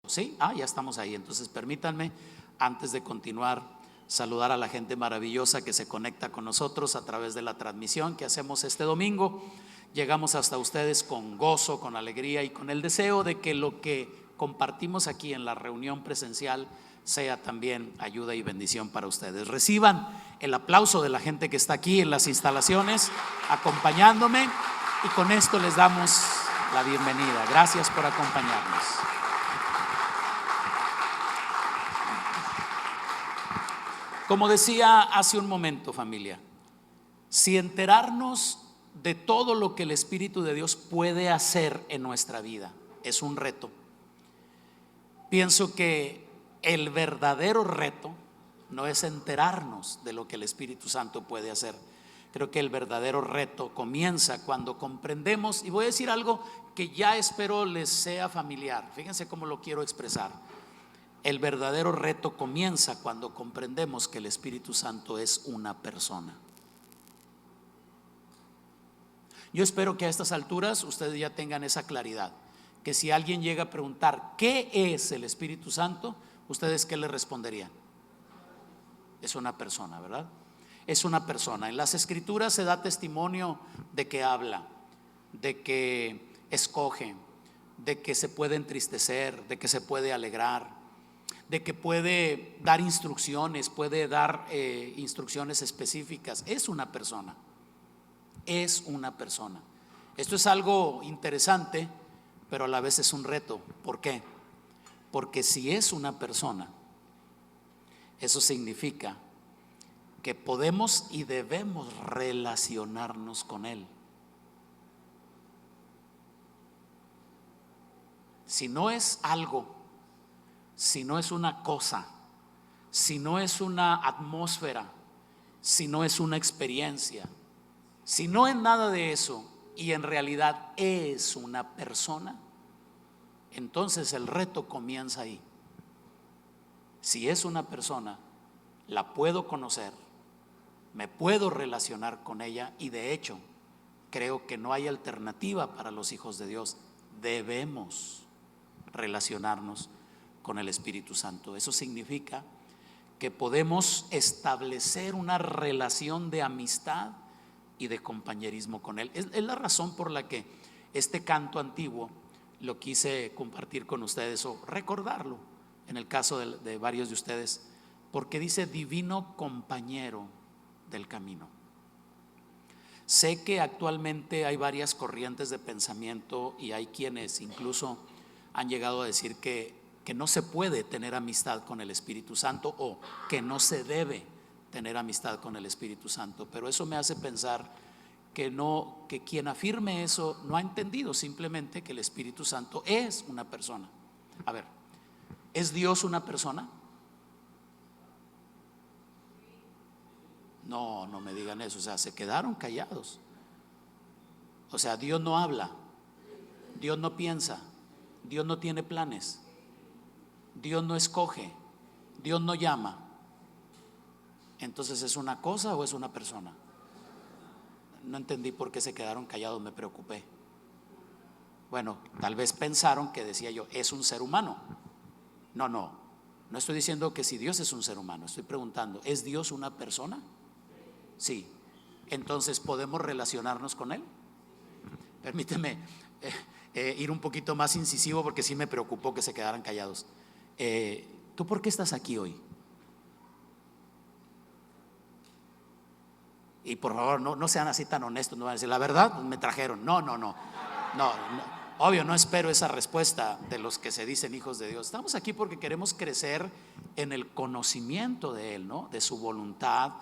¿Sí? Ya estamos ahí. Entonces permítanme, antes de continuar, saludar a la gente maravillosa que se conecta con nosotros a través de la transmisión que hacemos este domingo. Llegamos hasta ustedes con gozo, con alegría y con el deseo de que lo que compartimos aquí en la reunión presencial sea también ayuda y bendición para ustedes. Reciban el aplauso de la gente que está aquí en las instalaciones acompañándome, y con esto les damos la bienvenida. Gracias por acompañarnos. Como decía hace un momento, familia, si enterarnos de todo lo que el Espíritu de Dios puede hacer en nuestra vida es un reto, pienso que el verdadero reto no es enterarnos de lo que el Espíritu Santo puede hacer. Creo que el verdadero reto comienza cuando comprendemos, y voy a decir algo que ya espero les sea familiar. Fíjense cómo lo quiero expresar. El verdadero reto comienza cuando comprendemos que el Espíritu Santo es una persona. Yo espero que a estas alturas ustedes ya tengan esa claridad, que si alguien llega a preguntar ¿qué es el Espíritu Santo?, ¿ustedes qué le responderían? Es una persona, ¿verdad? Es una persona. En las Escrituras se da testimonio de que habla, de que escoge, de que se puede entristecer, de que se puede alegrar, de que puede dar instrucciones, puede dar instrucciones específicas. Es una persona, es una persona. Esto es algo interesante, pero a la vez es un reto. ¿Por qué? Porque si es una persona, eso significa que podemos y debemos relacionarnos con Él. Si no es algo, si no es una cosa, si no es una atmósfera, si no es una experiencia, si no es nada de eso y en realidad es una persona, entonces el reto comienza ahí. Si es una persona, la puedo conocer, me puedo relacionar con ella, y de hecho creo que no hay alternativa para los hijos de Dios. Debemos relacionarnos con el Espíritu Santo. Eso significa que podemos establecer una relación de amistad y de compañerismo con Él. Es la razón por la que este canto antiguo lo quise compartir con ustedes, o recordarlo en el caso de varios de ustedes, porque dice divino compañero del camino. Sé que actualmente hay varias corrientes de pensamiento y hay quienes incluso han llegado a decir que no se puede tener amistad con el Espíritu Santo, o que no se debe tener amistad con el Espíritu Santo. Pero eso me hace pensar que quien afirme eso no ha entendido simplemente que el Espíritu Santo es una persona. A ver, ¿es Dios una persona? No, no me digan eso. O sea, se quedaron callados. O sea, Dios no habla, Dios no piensa, Dios no tiene planes, Dios no escoge, Dios no llama. Entonces, ¿es una cosa o es una persona? No entendí por qué se quedaron callados, me preocupé. Bueno, tal vez pensaron que decía yo, es un ser humano. No estoy diciendo que si Dios es un ser humano, estoy preguntando, ¿es Dios una persona? Sí. Entonces, ¿podemos relacionarnos con Él? Permíteme ir un poquito más incisivo, porque sí me preocupó que se quedaran callados. ¿Tú por qué estás aquí hoy? Y por favor, no sean así tan honestos, no van a decir la verdad, me trajeron. No. Obvio, no espero esa respuesta de los que se dicen hijos de Dios. Estamos aquí porque queremos crecer en el conocimiento de Él, ¿no? De su voluntad,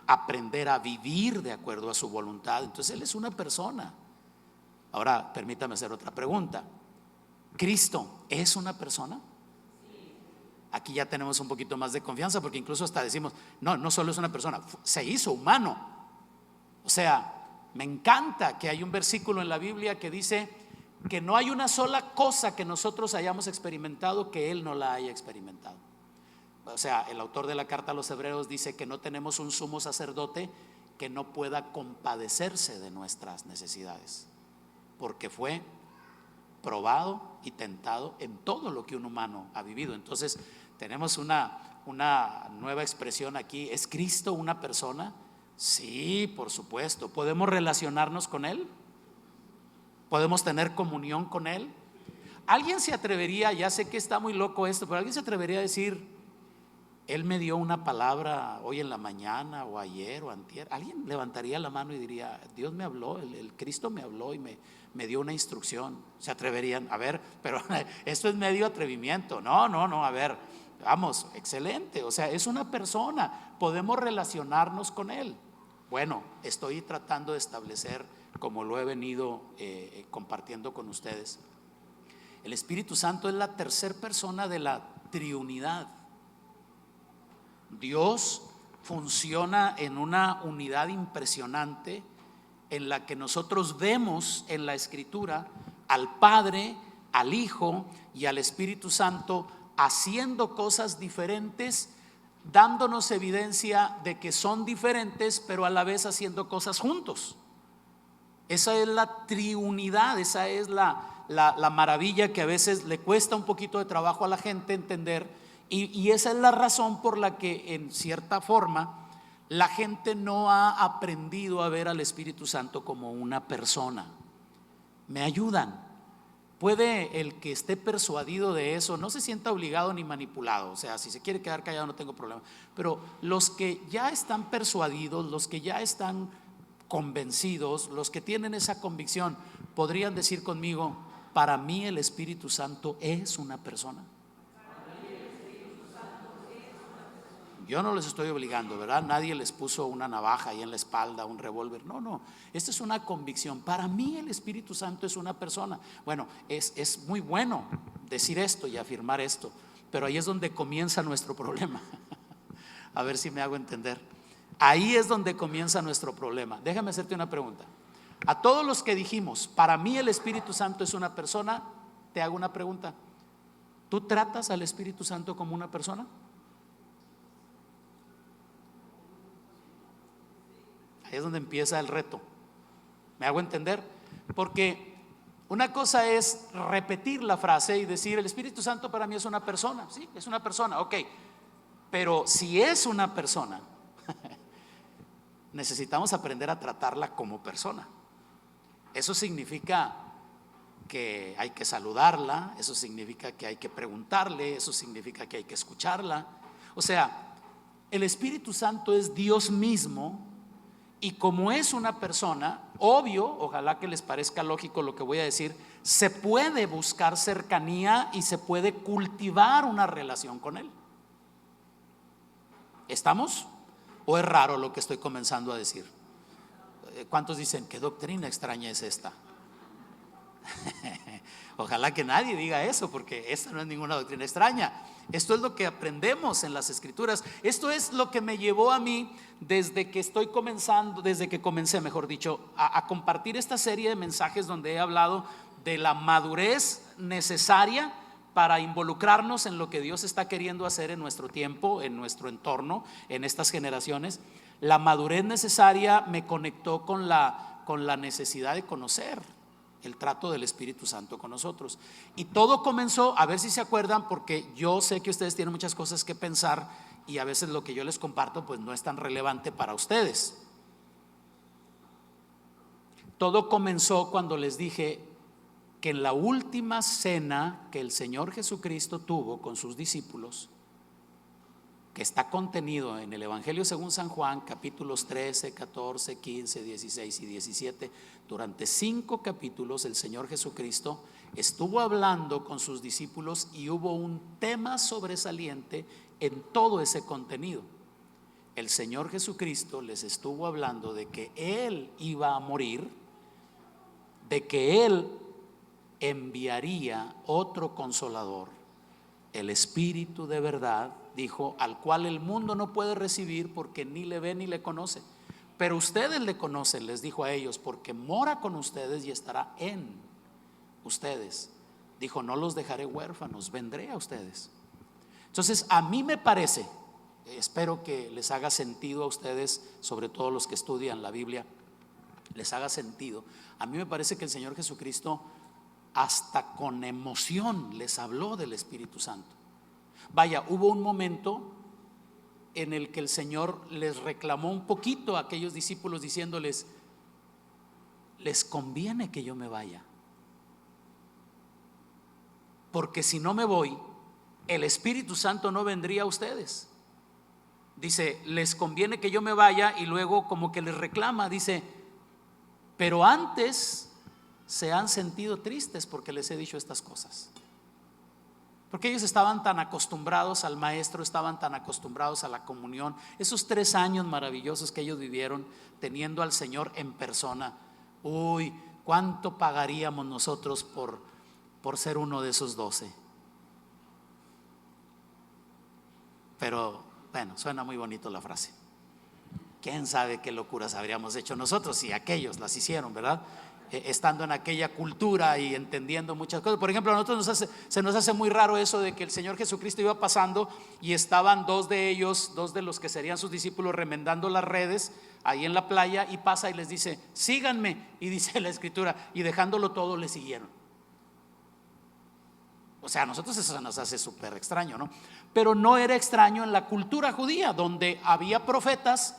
aprender a vivir de acuerdo a su voluntad. Entonces Él es una persona. Ahora, permítame hacer otra pregunta. ¿Cristo es una persona? Aquí ya tenemos un poquito más de confianza, porque incluso hasta decimos, no solo es una persona, se hizo humano. O sea, me encanta que hay un versículo en la Biblia que dice que no hay una sola cosa que nosotros hayamos experimentado que Él no la haya experimentado. O sea, el autor de la carta a los Hebreos dice que no tenemos un sumo sacerdote que no pueda compadecerse de nuestras necesidades, porque fue probado y tentado en todo lo que un humano ha vivido. Entonces tenemos una nueva expresión aquí. ¿Es Cristo una persona? Sí, por supuesto. ¿Podemos relacionarnos con Él? ¿Podemos tener comunión con Él? ¿Alguien se atrevería, ya sé que está muy loco esto, pero alguien se atrevería a decir: Él me dio una palabra hoy en la mañana o ayer o antier? ¿Alguien levantaría la mano y diría: Dios me habló, el Cristo me habló y me dio una instrucción? ¿Se atreverían? A ver, pero esto es medio atrevimiento. No, a ver, vamos, excelente. O sea, es una persona, podemos relacionarnos con Él. Bueno, estoy tratando de establecer, como lo he venido compartiendo con ustedes, el Espíritu Santo es la tercera persona de la triunidad. Dios funciona en una unidad impresionante en la que nosotros vemos en la Escritura al Padre, al Hijo y al Espíritu Santo haciendo cosas diferentes, dándonos evidencia de que son diferentes, pero a la vez haciendo cosas juntos. Esa es la triunidad, esa es la maravilla que a veces le cuesta un poquito de trabajo a la gente entender, y esa es la razón por la que en cierta forma la gente no ha aprendido a ver al Espíritu Santo como una persona. ¿Me ayudan? Puede el que esté persuadido de eso no se sienta obligado ni manipulado. O sea, si se quiere quedar callado no tengo problema, pero los que ya están persuadidos, los que ya están convencidos, los que tienen esa convicción, podrían decir conmigo: para mí el Espíritu Santo es una persona. Yo no les estoy obligando, ¿verdad? Nadie les puso una navaja ahí en la espalda, un revólver. No, esta es una convicción. Para mí el Espíritu Santo es una persona. Bueno, es muy bueno decir esto y afirmar esto, pero ahí es donde comienza nuestro problema. A ver si me hago entender. Ahí es donde comienza nuestro problema. Déjame hacerte una pregunta. A todos los que dijimos: para mí el Espíritu Santo es una persona, te hago una pregunta. ¿Tú tratas al Espíritu Santo como una persona? Ahí es donde empieza el reto. ¿Me hago entender? Porque una cosa es repetir la frase y decir: el Espíritu Santo para mí es una persona. Sí, es una persona, ok. Pero si es una persona, necesitamos aprender a tratarla como persona. Eso significa que hay que saludarla, eso significa que hay que preguntarle, eso significa que hay que escucharla. O sea, el Espíritu Santo es Dios mismo, y como es una persona, obvio, ojalá que les parezca lógico lo que voy a decir, se puede buscar cercanía y se puede cultivar una relación con Él. ¿Estamos? ¿O es raro lo que estoy comenzando a decir? ¿Cuántos dicen: qué doctrina extraña es esta? Ojalá que nadie diga eso, porque esta no es ninguna doctrina extraña. Esto es lo que aprendemos en las Escrituras. Esto es lo que me llevó a mí desde que comencé, mejor dicho, a compartir esta serie de mensajes donde he hablado de la madurez necesaria para involucrarnos en lo que Dios está queriendo hacer en nuestro tiempo, en nuestro entorno, en estas generaciones. La madurez necesaria me conectó con la necesidad de conocer el trato del Espíritu Santo con nosotros. Y todo comenzó, a ver si se acuerdan, porque yo sé que ustedes tienen muchas cosas que pensar y a veces lo que yo les comparto pues no es tan relevante para ustedes. Todo comenzó cuando les dije que en la última cena que el Señor Jesucristo tuvo con sus discípulos, que está contenido en el Evangelio según San Juan, capítulos 13, 14, 15, 16 y 17, durante 5 capítulos el Señor Jesucristo estuvo hablando con sus discípulos y hubo un tema sobresaliente en todo ese contenido. El Señor Jesucristo les estuvo hablando de que Él iba a morir, de que Él enviaría otro consolador, el Espíritu de verdad, dijo, al cual el mundo no puede recibir porque ni le ve ni le conoce, pero ustedes le conocen, les dijo a ellos, porque mora con ustedes y estará en ustedes. Dijo: no los dejaré huérfanos, vendré a ustedes. Entonces a mí me parece, espero que les haga sentido a ustedes, sobre todo los que estudian la Biblia, les haga sentido. A mí me parece que el Señor Jesucristo hasta con emoción les habló del Espíritu Santo. Vaya, hubo un momento en el que el Señor les reclamó un poquito a aquellos discípulos diciéndoles: les conviene que yo me vaya, porque si no me voy, el Espíritu Santo no vendría a ustedes. Dice, les conviene que yo me vaya, y luego como que les reclama, dice, pero antes se han sentido tristes porque les he dicho estas cosas. Porque ellos estaban tan acostumbrados al maestro, estaban tan acostumbrados a la comunión, esos 3 años maravillosos que ellos vivieron teniendo al Señor en persona. Uy, ¿cuánto pagaríamos nosotros por ser uno de esos 12? Pero bueno, suena muy bonito la frase. ¿Quién sabe qué locuras habríamos hecho nosotros si aquellos las hicieron, verdad? Estando en aquella cultura y entendiendo muchas cosas. Por ejemplo, a nosotros se nos hace muy raro eso de que el Señor Jesucristo iba pasando y estaban 2 de ellos, 2 de los que serían sus discípulos, remendando las redes ahí en la playa, y pasa y les dice, síganme, y dice la Escritura, y dejándolo todo le siguieron. O sea, a nosotros eso se nos hace súper extraño, ¿no? Pero no era extraño en la cultura judía, donde había profetas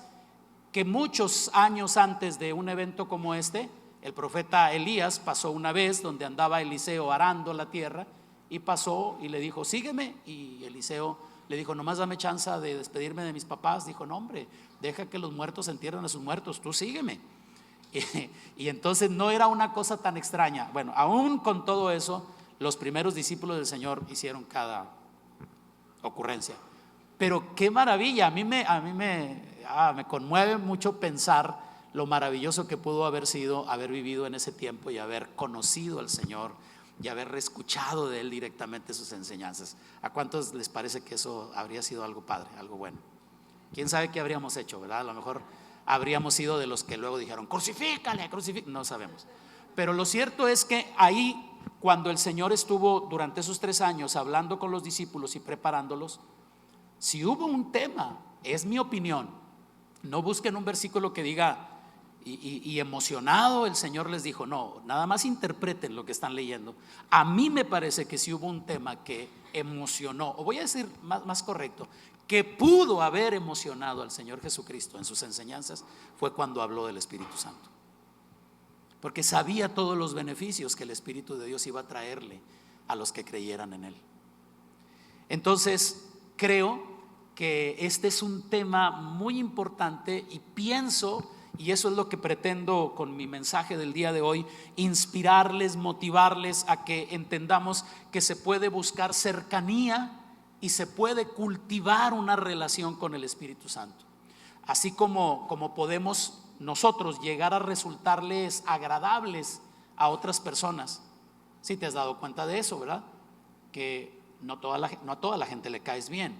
que muchos años antes de un evento como este, el profeta Elías pasó una vez donde andaba Eliseo arando la tierra, y pasó y le dijo, sígueme, y Eliseo le dijo, nomás dame chance de despedirme de mis papás. Dijo, no hombre, deja que los muertos entierren a sus muertos, tú sígueme. Y entonces no era una cosa tan extraña. Bueno, aún con todo eso, los primeros discípulos del Señor hicieron cada ocurrencia. Pero qué maravilla, a mí me conmueve mucho pensar lo maravilloso que pudo haber sido haber vivido en ese tiempo y haber conocido al Señor y haber escuchado de Él directamente sus enseñanzas. ¿A cuántos les parece que eso habría sido algo padre, algo bueno? ¿Quién sabe qué habríamos hecho, verdad? A lo mejor habríamos sido de los que luego dijeron, crucifícale, no sabemos. Pero lo cierto es que ahí, cuando el Señor estuvo durante esos 3 años hablando con los discípulos y preparándolos, si hubo un tema, es mi opinión, no busquen un versículo que diga y emocionado el Señor les dijo, no, nada más interpreten lo que están leyendo. A mí me parece que si hubo un tema que emocionó, o voy a decir más correcto, que pudo haber emocionado al Señor Jesucristo en sus enseñanzas, fue cuando habló del Espíritu Santo, porque sabía todos los beneficios que el Espíritu de Dios iba a traerle a los que creyeran en Él. Entonces creo que este es un tema muy importante, y pienso, y eso es lo que pretendo con mi mensaje del día de hoy, inspirarles, motivarles a que entendamos que se puede buscar cercanía y se puede cultivar una relación con el Espíritu Santo. Así como podemos nosotros llegar a resultarles agradables a otras personas. Si te has dado cuenta de eso, ¿verdad? Que no a toda la gente le caes bien.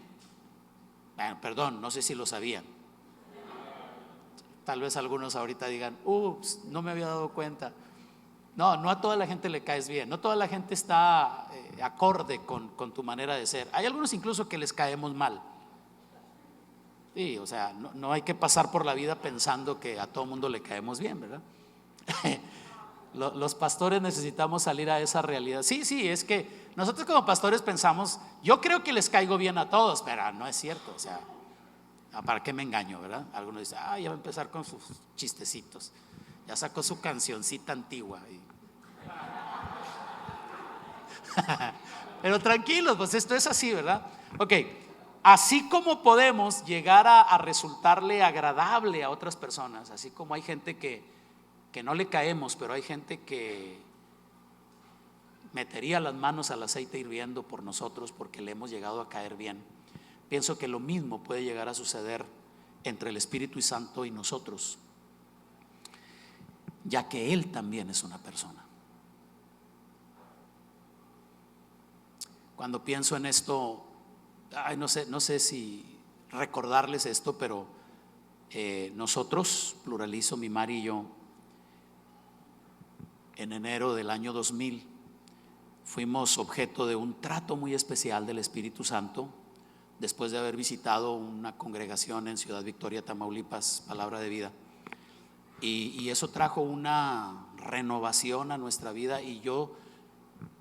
Perdón, no sé si lo sabían. Tal vez algunos ahorita digan, ups, no me había dado cuenta. No a toda la gente le caes bien, no toda la gente está acorde con tu manera de ser. Hay algunos incluso que les caemos mal. Sí, o sea, no hay que pasar por la vida pensando que a todo mundo le caemos bien, ¿verdad? Los pastores necesitamos salir a esa realidad. Sí, es que nosotros como pastores pensamos, yo creo que les caigo bien a todos, pero no es cierto. O sea, ¿para qué me engaño, verdad? Algunos dicen, ya va a empezar con sus chistecitos, ya sacó su cancioncita antigua pero tranquilos, pues esto es así, ¿verdad? Ok, así como podemos llegar a resultarle agradable a otras personas, así como hay gente que no le caemos, pero hay gente que metería las manos al aceite hirviendo por nosotros porque le hemos llegado a caer bien. Pienso que lo mismo puede llegar a suceder entre el Espíritu Santo y nosotros, ya que Él también es una persona. Cuando pienso en esto, no sé si recordarles esto, pero nosotros, Pluralizo, mi Mari y yo, en enero del año 2000 fuimos objeto de un trato muy especial del Espíritu Santo, después de haber visitado una congregación en Ciudad Victoria, Tamaulipas, Palabra de Vida, y eso trajo una renovación a nuestra vida. Y yo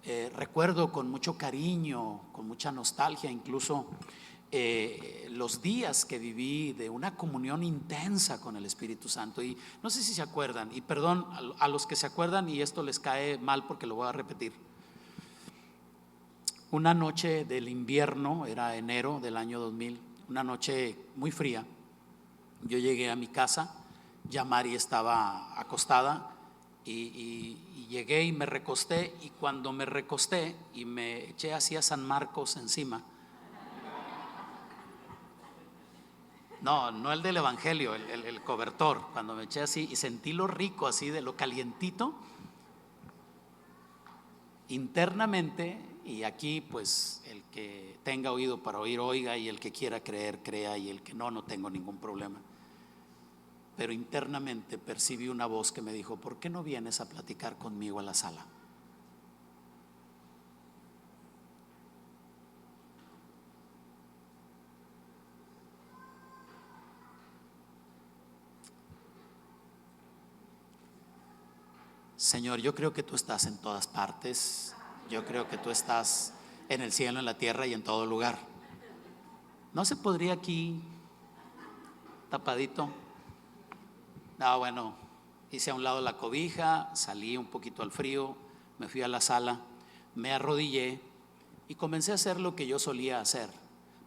recuerdo con mucho cariño, con mucha nostalgia, incluso los días que viví de una comunión intensa con el Espíritu Santo. Y no sé si se acuerdan, y perdón a los que se acuerdan y esto les cae mal porque lo voy a repetir. Una noche del invierno, era enero del año 2000, una noche muy fría. Yo llegué a mi casa, ya Mari estaba acostada y llegué y me recosté, y cuando me recosté y me eché así a San Marcos encima, no el del Evangelio, el cobertor, cuando me eché así y sentí lo rico así de lo calientito, internamente, y aquí pues el que tenga oído para oír oiga, y el que quiera creer crea, y el que no tengo ningún problema. Pero internamente percibí una voz que me dijo: ¿por qué no vienes a platicar conmigo a la sala? Señor, yo creo que tú estás en todas partes. Yo creo que tú estás en el cielo, en la tierra y en todo lugar. ¿No se podría aquí tapadito? No, bueno, hice a un lado la cobija, salí un poquito al frío, me fui a la sala, me arrodillé y comencé a hacer lo que yo solía hacer.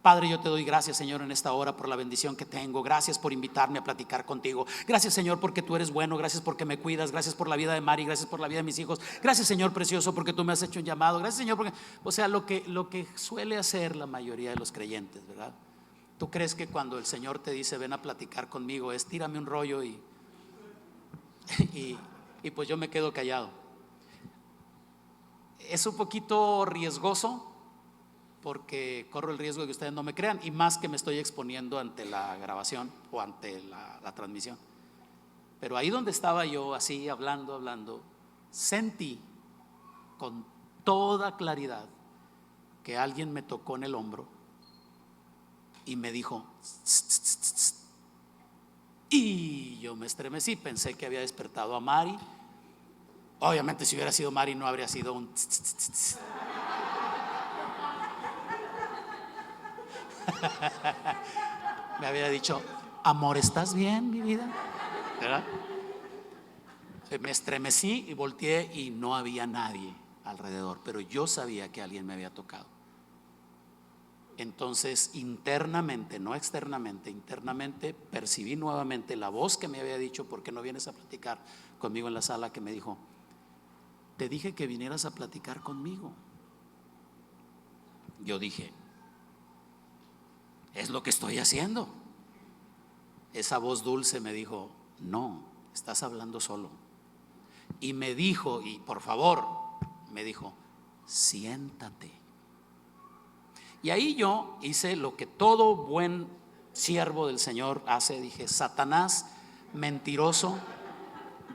Padre, yo te doy gracias, Señor, en esta hora por la bendición que tengo. Gracias por invitarme a platicar contigo. Gracias, Señor, porque tú eres bueno. Gracias porque me cuidas. Gracias por la vida de Mari. Gracias por la vida de mis hijos. Gracias, Señor precioso, porque tú me has hecho un llamado. Gracias, Señor, porque, o sea, lo que suele hacer la mayoría de los creyentes, ¿verdad? ¿Tú crees que cuando el Señor te dice ven a platicar conmigo es tírame un rollo y pues yo me quedo callado? Es un poquito riesgoso, porque corro el riesgo de que ustedes no me crean, y más que me estoy exponiendo ante la grabación o ante la transmisión. Pero ahí donde estaba yo así hablando, sentí con toda claridad que alguien me tocó en el hombro y me dijo "Tss, tss, tss, tss". Y yo me estremecí, pensé que había despertado a Mari. Obviamente si hubiera sido Mari no habría sido un tss, tss, tss, tss. Me había dicho: amor, ¿estás bien, mi vida? ¿Verdad? Me estremecí y volteé y no había nadie alrededor, pero yo sabía que alguien me había tocado. Entonces internamente, no externamente, internamente percibí nuevamente la voz que me había dicho ¿por qué no vienes a platicar conmigo en la sala? Que me dijo: te dije que vinieras a platicar conmigo. Yo dije: es lo que estoy haciendo. Esa voz dulce me dijo: no, estás hablando solo. Y me dijo, y por favor, me dijo: siéntate. Y ahí yo hice lo que todo buen siervo del Señor hace. Dije: Satanás, mentiroso,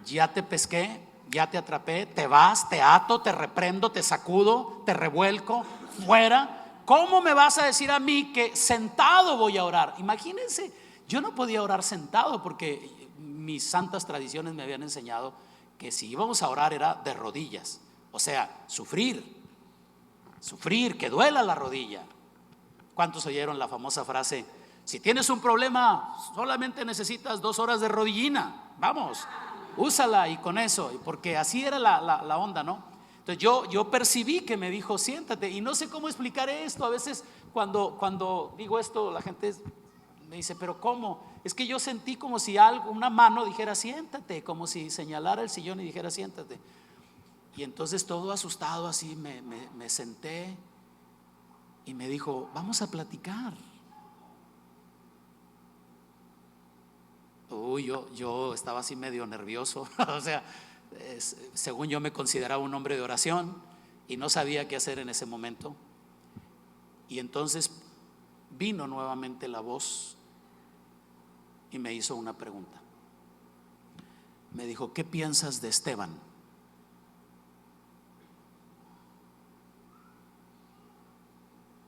ya te pesqué, ya te atrapé, te vas, te ato, te reprendo, te sacudo, te revuelco, fuera. ¿Cómo me vas a decir a mí que sentado voy a orar? Imagínense, yo no podía orar sentado porque mis santas tradiciones me habían enseñado que si íbamos a orar era de rodillas. O sea, sufrir, que duela la rodilla. ¿Cuántos oyeron la famosa frase: si tienes un problema solamente necesitas 2 horas de rodillina? Vamos, úsala y con eso, porque así era la onda, ¿no? Entonces yo percibí que me dijo: siéntate. Y no sé cómo explicar esto. A veces cuando digo esto la gente me dice: pero ¿cómo? Es que yo sentí como si una mano dijera siéntate, como si señalara el sillón y dijera siéntate. Y entonces todo asustado así me senté y me dijo: vamos a platicar. Uy, yo estaba así medio nervioso. O sea, según yo me consideraba un hombre de oración y no sabía qué hacer en ese momento. Y entonces vino nuevamente la voz y me hizo una pregunta. Me dijo: ¿qué piensas de Esteban?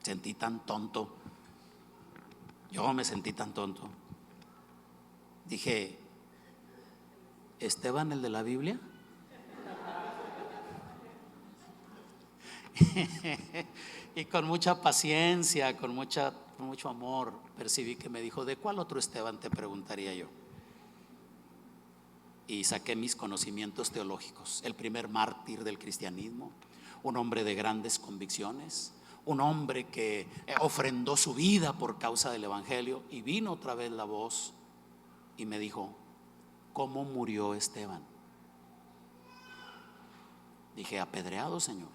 Sentí tan tonto. Yo me sentí tan tonto. Dije: ¿Esteban el de la Biblia? Y con mucha paciencia, con mucho amor, percibí que me dijo: ¿de cuál otro Esteban te preguntaría yo? Y saqué mis conocimientos teológicos. El primer mártir del cristianismo, un hombre de grandes convicciones, un hombre que ofrendó su vida por causa del evangelio. Y vino otra vez la voz y me dijo: ¿cómo murió Esteban? Dije: apedreado, Señor.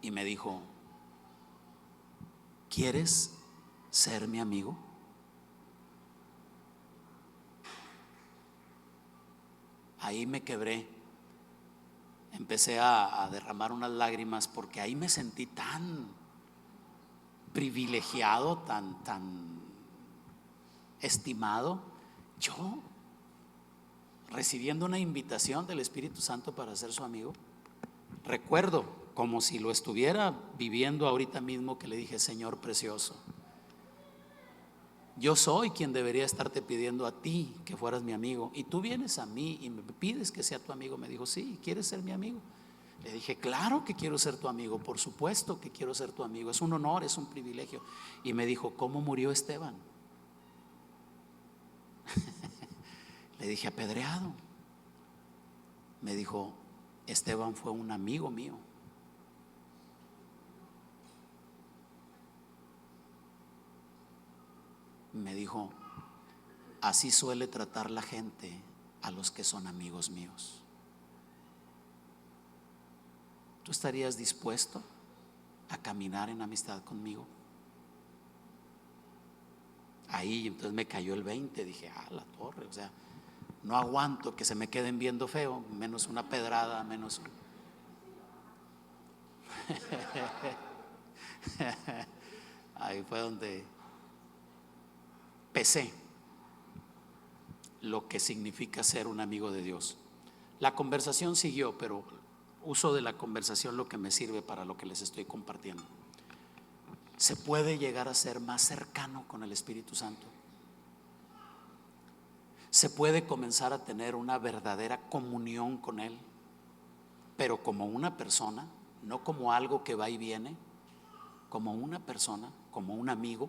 Y me dijo: ¿quieres ser mi amigo? Ahí me quebré. Empecé a derramar unas lágrimas, porque ahí me sentí tan privilegiado, tan estimado. Yo recibiendo una invitación del Espíritu Santo para ser su amigo. Recuerdo como si lo estuviera viviendo ahorita mismo, que le dije: Señor precioso, yo soy quien debería estarte pidiendo a ti que fueras mi amigo, y tú vienes a mí y me pides que sea tu amigo. Me dijo: sí, ¿quieres ser mi amigo? Le dije: claro que quiero ser tu amigo, por supuesto que quiero ser tu amigo, es un honor, es un privilegio. Y me dijo: ¿cómo murió Esteban? Le dije: apedreado. Me dijo: Esteban fue un amigo mío. Me dijo: así suele tratar la gente a los que son amigos míos. ¿Tú estarías dispuesto a caminar en amistad conmigo? Ahí entonces me cayó el 20. Dije: la torre, o sea, no aguanto que se me queden viendo feo, menos una pedrada, menos ahí fue donde pesé lo que significa ser un amigo de Dios. La conversación siguió, pero uso de la conversación lo que me sirve para lo que les estoy compartiendo. ¿Se puede llegar a ser más cercano con el Espíritu Santo? ¿Se puede comenzar a tener una verdadera comunión con Él, pero como una persona, no como algo que va y viene, como una persona, como un amigo,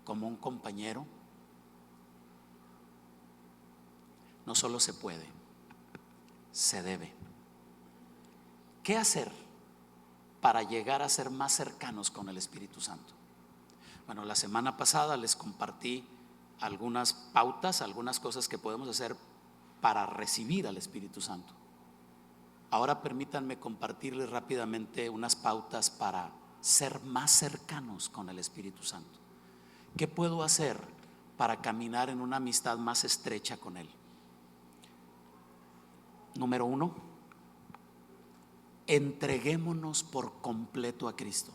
como un compañero? No solo se puede, se debe. ¿Qué hacer para llegar a ser más cercanos con el Espíritu Santo? Bueno, la semana pasada les compartí algunas pautas, algunas cosas que podemos hacer para recibir al Espíritu Santo. Ahora permítanme compartirles rápidamente unas pautas para ser más cercanos con el Espíritu Santo. ¿Qué puedo hacer para caminar en una amistad más estrecha con Él? Número 1, entreguémonos por completo a Cristo.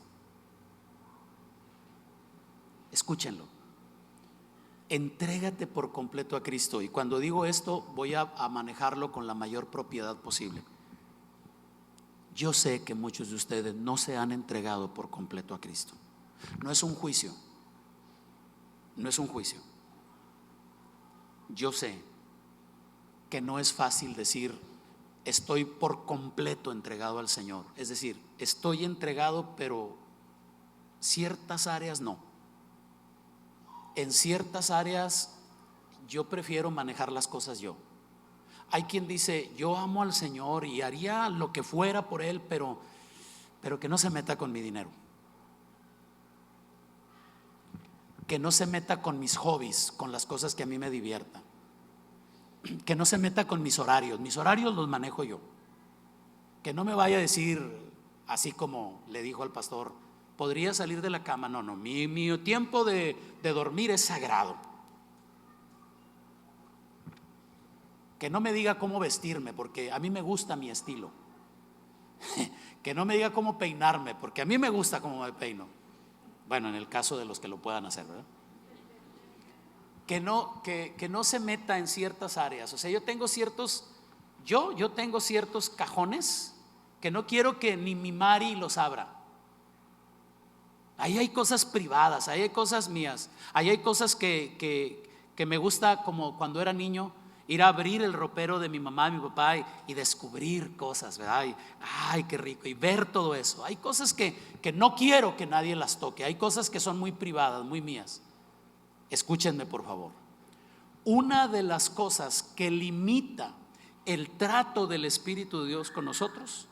Escúchenlo: entrégate por completo a Cristo. Y cuando digo esto, voy a manejarlo con la mayor propiedad posible. Yo sé que muchos de ustedes no se han entregado por completo a Cristo. No es un juicio, no es un juicio. Yo sé que no es fácil decir: estoy por completo entregado al Señor. Es decir, estoy entregado, pero ciertas áreas no. En ciertas áreas yo prefiero manejar las cosas yo. Hay quien dice: yo amo al Señor y haría lo que fuera por Él, pero que no se meta con mi dinero, que no se meta con mis hobbies, con las cosas que a mí me diviertan, que no se meta con mis horarios los manejo yo. Que no me vaya a decir, así como le dijo al pastor: ¿podría salir de la cama? No, mi tiempo de dormir es sagrado. Que no me diga cómo vestirme, porque a mí me gusta mi estilo. Que no me diga cómo peinarme, porque a mí me gusta cómo me peino. Bueno, en el caso de los que lo puedan hacer, ¿verdad? Que no se meta en ciertas áreas. O sea, yo tengo ciertos cajones que no quiero que ni mi Mari los abra. Ahí hay cosas privadas, ahí hay cosas mías, ahí hay cosas que me gusta, como cuando era niño Ir a abrir el ropero de mi mamá y mi papá y descubrir cosas, ¿verdad? Ay, qué rico. Y ver todo eso. Hay cosas que no quiero que nadie las toque. Hay cosas que son muy privadas, muy mías. Escúchenme, por favor. Una de las cosas que limita el trato del Espíritu de Dios con nosotros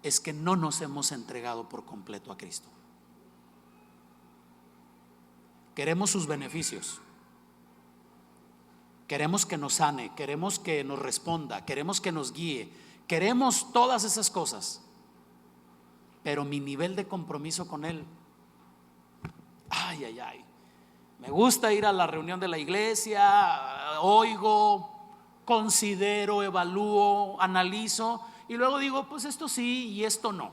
es que no nos hemos entregado por completo a Cristo. Queremos sus beneficios. Queremos que nos sane, queremos que nos responda, queremos que nos guíe, queremos todas esas cosas. Pero mi nivel de compromiso con Él, ay. Me gusta ir a la reunión de la iglesia, oigo, considero, evalúo, analizo y luego digo, pues esto sí y esto no.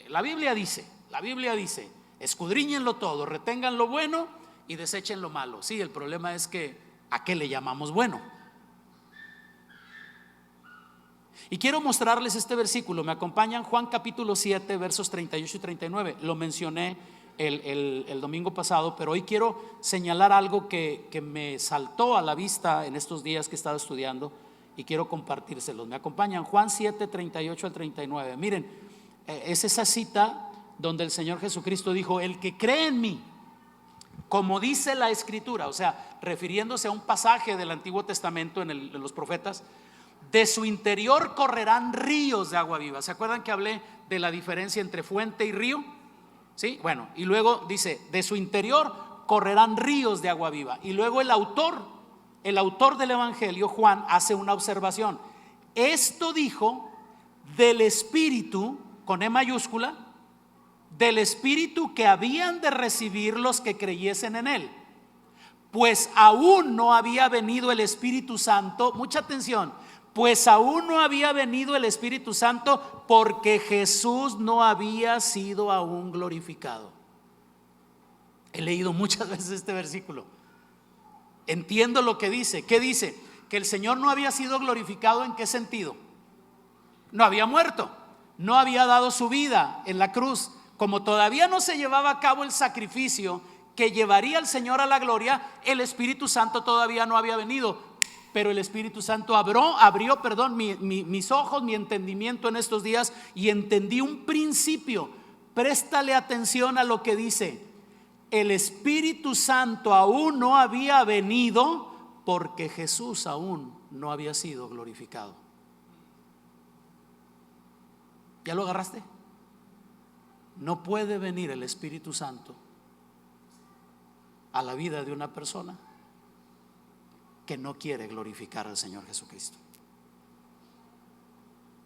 La Biblia dice, escudriñenlo todo, retengan lo bueno y desechen lo malo. Sí, el problema es que ¿a qué le llamamos bueno? Y quiero mostrarles este versículo. Me acompañan Juan capítulo 7 versos 38 y 39. Lo mencioné el domingo pasado, pero hoy quiero señalar algo que me saltó a la vista en estos días que he estado estudiando y quiero compartírselos. Me acompañan Juan 7, 38 al 39. Miren, es esa cita donde el Señor Jesucristo dijo: el que cree en mí, como dice la Escritura, o sea, refiriéndose a un pasaje del Antiguo Testamento en los profetas, de su interior correrán ríos de agua viva. ¿Se acuerdan que hablé de la diferencia entre fuente y río? Sí, bueno, y luego dice, de su interior correrán ríos de agua viva. Y luego el autor del Evangelio, Juan, hace una observación. Esto dijo del Espíritu, con E mayúscula, del Espíritu que habían de recibir los que creyesen en Él, pues aún no había venido el Espíritu Santo. Mucha atención, pues aún no había venido el Espíritu Santo, porque Jesús no había sido aún glorificado. He leído muchas veces este versículo, entiendo lo que dice. ¿Qué dice? Que el Señor no había sido glorificado. ¿En qué sentido? No había muerto, no había dado su vida en la cruz. Como todavía no se llevaba a cabo el sacrificio que llevaría al Señor a la gloria, el Espíritu Santo todavía no había venido. Pero el Espíritu Santo abrió mis ojos, mi entendimiento en estos días, y entendí un principio. Préstale atención a lo que dice: el Espíritu Santo aún no había venido porque Jesús aún no había sido glorificado. ¿Ya lo agarraste? No puede venir el Espíritu Santo a la vida de una persona que no quiere glorificar al Señor Jesucristo.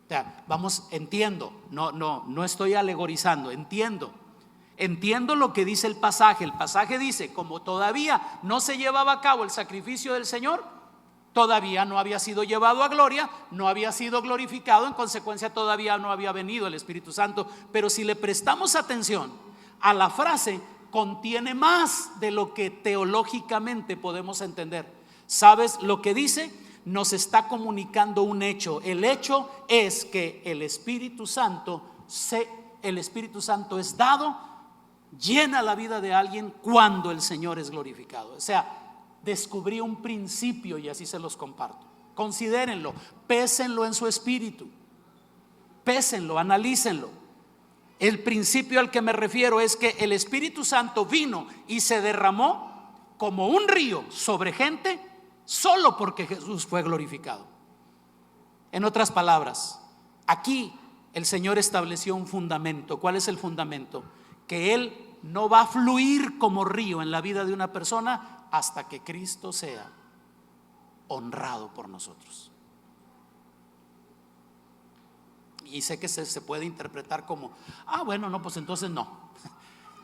O sea, vamos, entiendo, no estoy alegorizando, entiendo lo que dice el pasaje. El pasaje dice, como todavía no se llevaba a cabo el sacrificio del Señor, todavía no había sido llevado a gloria, no había sido glorificado, en consecuencia todavía no había venido el Espíritu Santo. Pero si le prestamos atención a la frase, contiene más de lo que teológicamente podemos entender. ¿Sabes lo que dice? Nos está comunicando un hecho. El hecho es que el Espíritu Santo es dado, llena la vida de alguien cuando el Señor es glorificado. O sea, descubrí un principio y así se los comparto. Considérenlo, pésenlo en su espíritu, pésenlo, analícenlo. El principio al que me refiero es que el Espíritu Santo vino y se derramó como un río sobre gente solo porque Jesús fue glorificado. En otras palabras, aquí el Señor estableció un fundamento. ¿Cuál es el fundamento? Que Él no va a fluir como río en la vida de una persona hasta que Cristo sea honrado por nosotros. Y sé que se puede interpretar como, bueno, no, pues entonces no.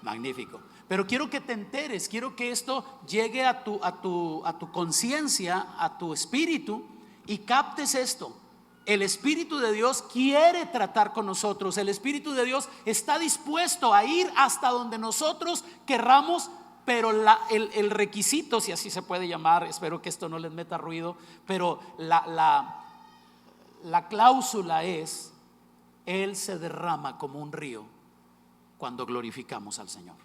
Magnífico. Pero quiero que te enteres, quiero que esto llegue a tu conciencia, a tu espíritu, y captes esto. El Espíritu de Dios quiere tratar con nosotros. El Espíritu de Dios está dispuesto a ir hasta donde nosotros querramos. Pero el requisito, si así se puede llamar, espero que esto no les meta ruido, pero la cláusula es: Él se derrama como un río cuando glorificamos al Señor.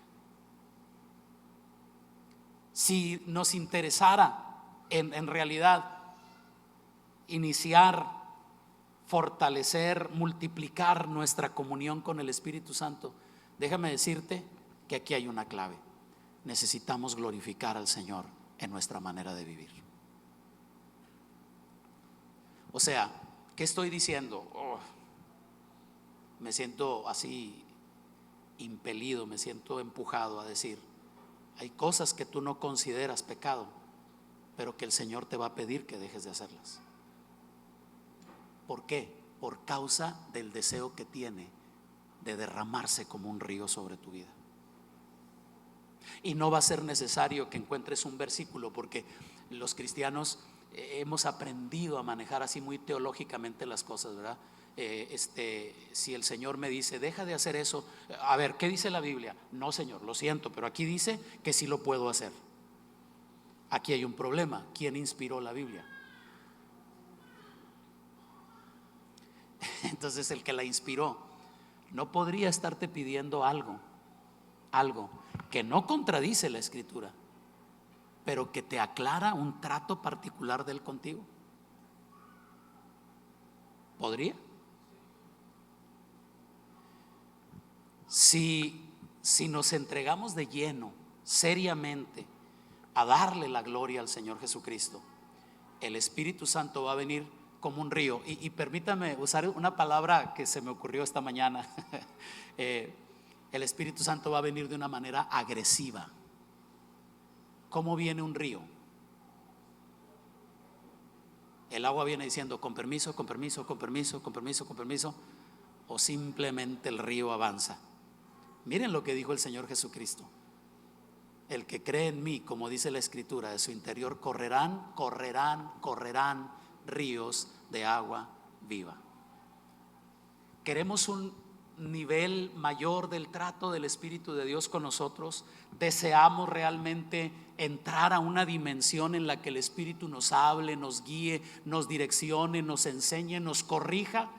Si nos interesara en realidad iniciar, fortalecer, multiplicar nuestra comunión con el Espíritu Santo, déjame decirte que aquí hay una clave. Necesitamos glorificar al Señor en nuestra manera de vivir. O sea, ¿qué estoy diciendo? Me siento así impelido, me siento empujado a decir, hay cosas que tú no consideras pecado, pero que el Señor te va a pedir que dejes de hacerlas. ¿Por qué? Por causa del deseo que tiene de derramarse como un río sobre tu vida. Y no va a ser necesario que encuentres un versículo, porque los cristianos hemos aprendido a manejar así muy teológicamente las cosas, ¿verdad? Si el Señor me dice, deja de hacer eso, a ver, ¿qué dice la Biblia? No, Señor, lo siento, pero aquí dice que sí lo puedo hacer. Aquí hay un problema. ¿Quién inspiró la Biblia? Entonces el que la inspiró no podría estarte pidiendo algo que no contradice la Escritura, pero que te aclara un trato particular de Él contigo. ¿Podría? Si nos entregamos de lleno, seriamente, a darle la gloria al Señor Jesucristo, el Espíritu Santo va a venir como un río. Y permítame usar una palabra que se me ocurrió esta mañana. El Espíritu Santo va a venir de una manera agresiva. ¿Cómo viene un río? El agua viene diciendo con permiso, con permiso, con permiso, con permiso, con permiso, o simplemente el río avanza. Miren lo que dijo el Señor Jesucristo: el que cree en mí, como dice la Escritura, de su interior correrán ríos de agua viva. Queremos un nivel mayor del trato del Espíritu de Dios con nosotros. Deseamos realmente entrar a una dimensión en la que el Espíritu nos hable, nos guíe, nos direccione, nos enseñe, nos corrija.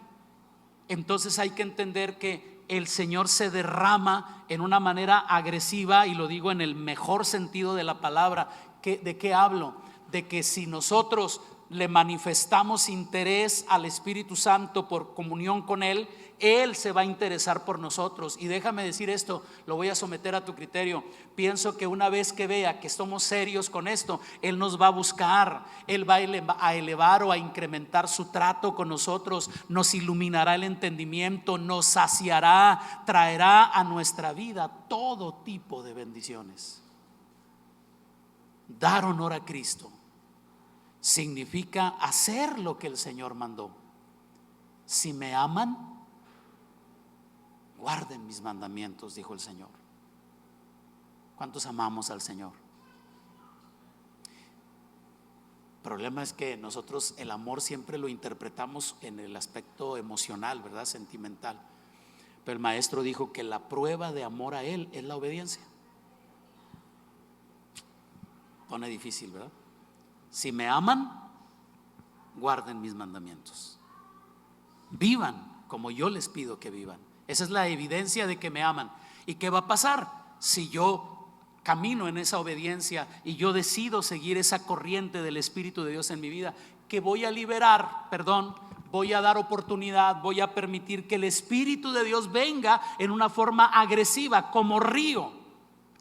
Entonces hay que entender que el Señor se derrama en una manera agresiva, y lo digo en el mejor sentido de la palabra. ¿De qué hablo? De que si nosotros le manifestamos interés al Espíritu Santo por comunión con Él, Él se va a interesar por nosotros. Y déjame decir esto, lo voy a someter a tu criterio. Pienso que una vez que vea que somos serios con esto, Él nos va a buscar, Él va a elevar o a incrementar su trato con nosotros, nos iluminará el entendimiento, nos saciará, traerá a nuestra vida todo tipo de bendiciones. Dar honor a Cristo significa hacer lo que el Señor mandó. Si me aman, guarden mis mandamientos, dijo el Señor. ¿Cuántos amamos al Señor? El problema es que nosotros el amor siempre lo interpretamos en el aspecto emocional, ¿verdad? Sentimental. Pero el Maestro dijo que la prueba de amor a Él es la obediencia. Pone difícil, ¿verdad? Si me aman, guarden mis mandamientos. Vivan como yo les pido que vivan. Esa es la evidencia de que me aman. ¿Y qué va a pasar si yo camino en esa obediencia y yo decido seguir esa corriente del Espíritu de Dios en mi vida? Que voy a liberar, voy a dar oportunidad, voy a permitir que el Espíritu de Dios venga en una forma agresiva, como río,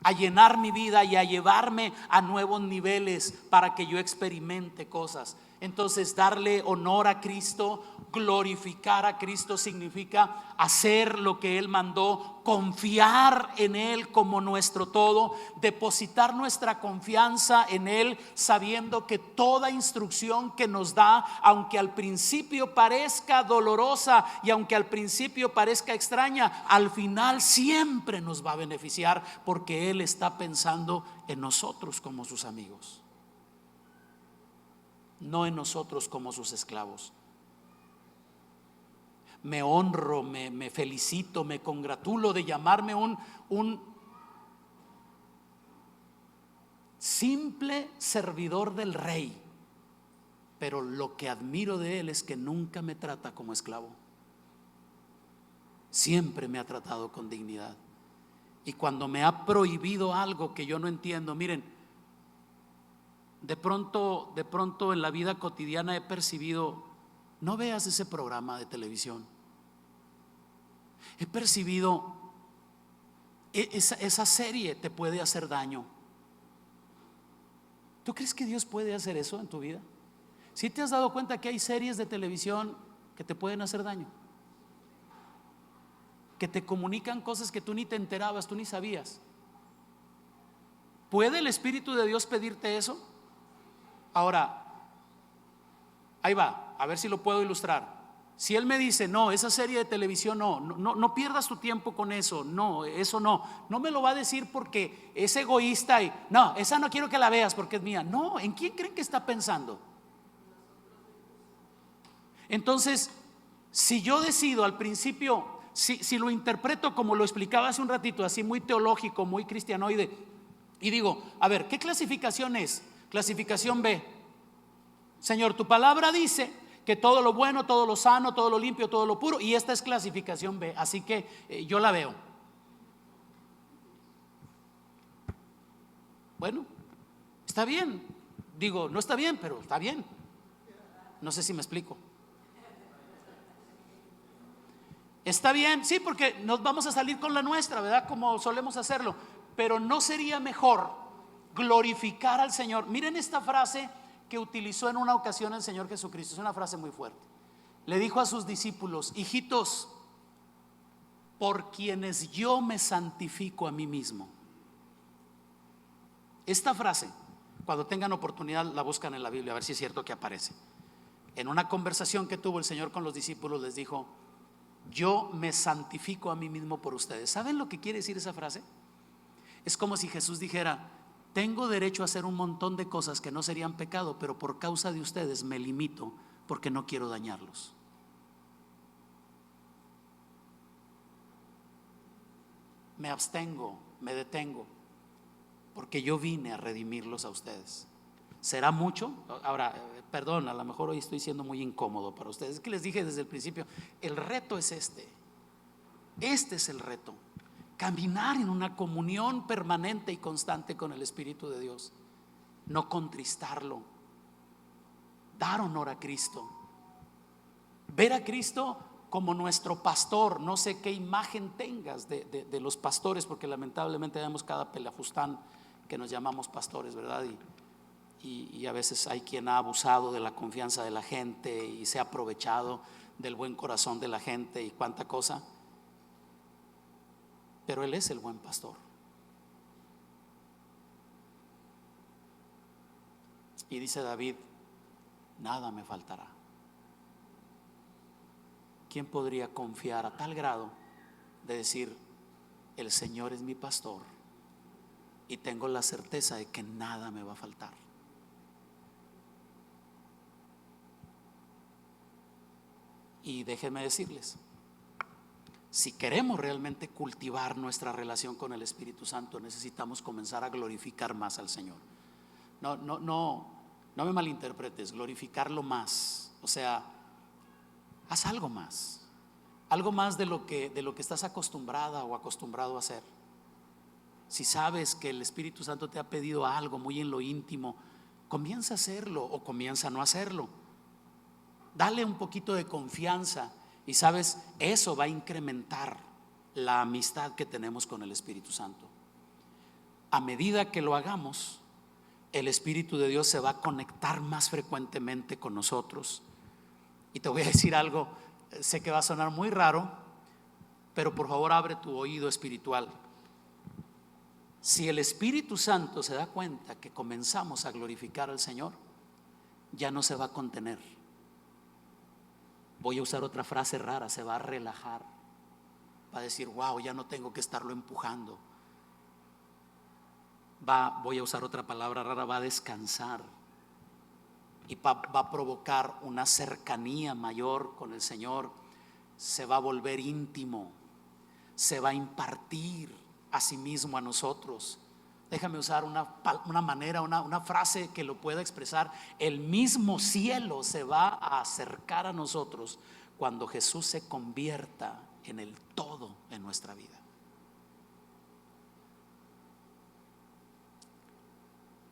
a llenar mi vida y a llevarme a nuevos niveles para que yo experimente cosas. Entonces, darle honor a Cristo, glorificar a Cristo, significa hacer lo que Él mandó, confiar en Él como nuestro todo, depositar nuestra confianza en Él, sabiendo que toda instrucción que nos da, aunque al principio parezca dolorosa y aunque al principio parezca extraña, al final siempre nos va a beneficiar, porque Él está pensando en nosotros como sus amigos, no en nosotros como sus esclavos. Me honro, me felicito, me congratulo de llamarme un simple servidor del Rey, pero lo que admiro de Él es que nunca me trata como esclavo. Siempre me ha tratado con dignidad. Y cuando me ha prohibido algo que yo no entiendo, miren, de pronto en la vida cotidiana he percibido, no veas ese programa de televisión. He percibido, esa serie te puede hacer daño. ¿Tú crees que Dios puede hacer eso en tu vida? ¿Sí te has dado cuenta que hay series de televisión que te pueden hacer daño? Que te comunican cosas que tú ni te enterabas, tú ni sabías. ¿Puede el Espíritu de Dios pedirte eso? Ahora, ahí va, a ver si lo puedo ilustrar. Si Él me dice, no, esa serie de televisión no pierdas tu tiempo con eso, no, eso no me lo va a decir porque es egoísta y no, esa no quiero que la veas porque es mía. No, ¿en quién creen que está pensando? Entonces, si yo decido al principio, si lo interpreto como lo explicaba hace un ratito, así muy teológico, muy cristianoide, y digo, a ver, ¿qué clasificación es? Clasificación B. Señor, tu palabra dice que todo lo bueno, todo lo sano, todo lo limpio, todo lo puro, y esta es clasificación B, así que yo la veo. Bueno, está bien. Digo, no está bien, pero está bien. No sé si me explico. Está bien, sí, porque nos vamos a salir con la nuestra, ¿verdad? Como solemos hacerlo. Pero no sería mejor glorificar al Señor. Miren esta frase que utilizó en una ocasión el Señor Jesucristo. Es una frase muy fuerte. Le dijo a sus discípulos: hijitos, por quienes yo me santifico a mí mismo. Esta frase, cuando tengan oportunidad, la buscan en la Biblia, a ver si es cierto que aparece. En una conversación que tuvo el Señor con los discípulos, les dijo: yo me santifico a mí mismo por ustedes. ¿Saben lo que quiere decir esa frase? Es como si Jesús dijera: tengo derecho a hacer un montón de cosas que no serían pecado, pero por causa de ustedes me limito porque no quiero dañarlos. Me abstengo, me detengo, porque yo vine a redimirlos a ustedes. ¿Será mucho? Ahora, perdón, a lo mejor hoy estoy siendo muy incómodo para ustedes. Es que les dije desde el principio, el reto es este es el reto. Caminar en una comunión permanente y constante con el Espíritu de Dios. No contristarlo. Dar honor a Cristo. Ver a Cristo como nuestro pastor. No sé qué imagen tengas de los pastores, porque lamentablemente vemos cada pelafustán que nos llamamos pastores, ¿verdad? Y a veces hay quien ha abusado de la confianza de la gente y se ha aprovechado del buen corazón de la gente y cuánta cosa. Pero Él es el buen pastor. Y dice David: nada me faltará. ¿Quién podría confiar a tal grado de decir: el Señor es mi pastor y tengo la certeza de que nada me va a faltar? Y déjenme decirles, si queremos realmente cultivar nuestra relación con el Espíritu Santo, necesitamos comenzar a glorificar más al Señor. No me malinterpretes, glorificarlo más. O sea, haz algo más de lo que estás acostumbrada o acostumbrado a hacer. Si sabes que el Espíritu Santo te ha pedido algo muy en lo íntimo, comienza a hacerlo o comienza a no hacerlo. Dale un poquito de confianza y sabes, eso va a incrementar la amistad que tenemos con el Espíritu Santo. A medida que lo hagamos, el Espíritu de Dios se va a conectar más frecuentemente con nosotros. Y te voy a decir algo, sé que va a sonar muy raro, pero por favor abre tu oído espiritual. Si el Espíritu Santo se da cuenta que comenzamos a glorificar al Señor, ya no se va a contener. Voy a usar otra frase rara, se va a relajar. Va a decir: wow, ya no tengo que estarlo empujando. Voy a usar otra palabra rara, va a descansar. Y va a provocar una cercanía mayor con el Señor. Se va a volver íntimo. Se va a impartir a sí mismo a nosotros. Déjame usar una manera, una frase que lo pueda expresar. El mismo cielo se va a acercar a nosotros cuando Jesús se convierta en el todo en nuestra vida.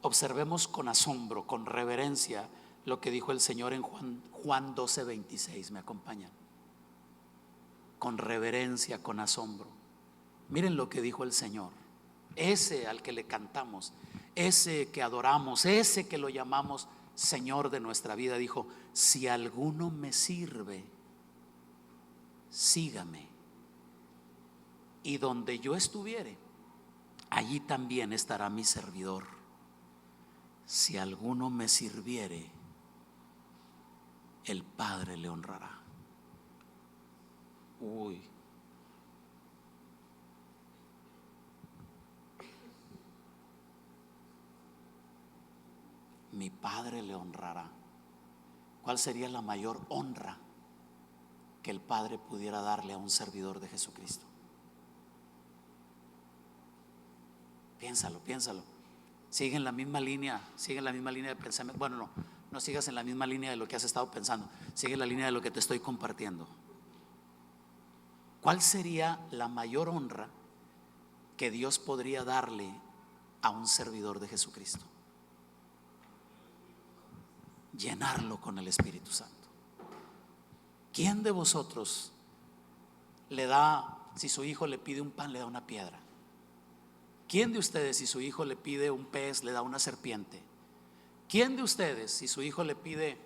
observemos con asombro, con reverencia, lo que dijo el Señor en Juan 12:26. ¿Me acompañan? Con reverencia, con asombro. Miren lo que dijo el Señor, ese al que le cantamos, ese que adoramos, ese que lo llamamos Señor de nuestra vida. Dijo: si alguno me sirve, sígame, y donde yo estuviere, allí también estará mi servidor. Si alguno me sirviere, el Padre le honrará. Uy. Mi Padre le honrará. ¿Cuál sería la mayor honra que el Padre pudiera darle a un servidor de Jesucristo? Piénsalo, piénsalo. Sigue en la misma línea de pensamiento. Bueno, no sigas en la misma línea de lo que has estado pensando. Sigue en la línea de lo que te estoy compartiendo. ¿Cuál sería la mayor honra que Dios podría darle a un servidor de Jesucristo? Llenarlo con el Espíritu Santo. ¿Quién de vosotros le da, si su hijo le pide un pan, le da una piedra? ¿Quién de ustedes, si su hijo le pide un pez, le da una serpiente? ¿Quién de ustedes, si su hijo le pide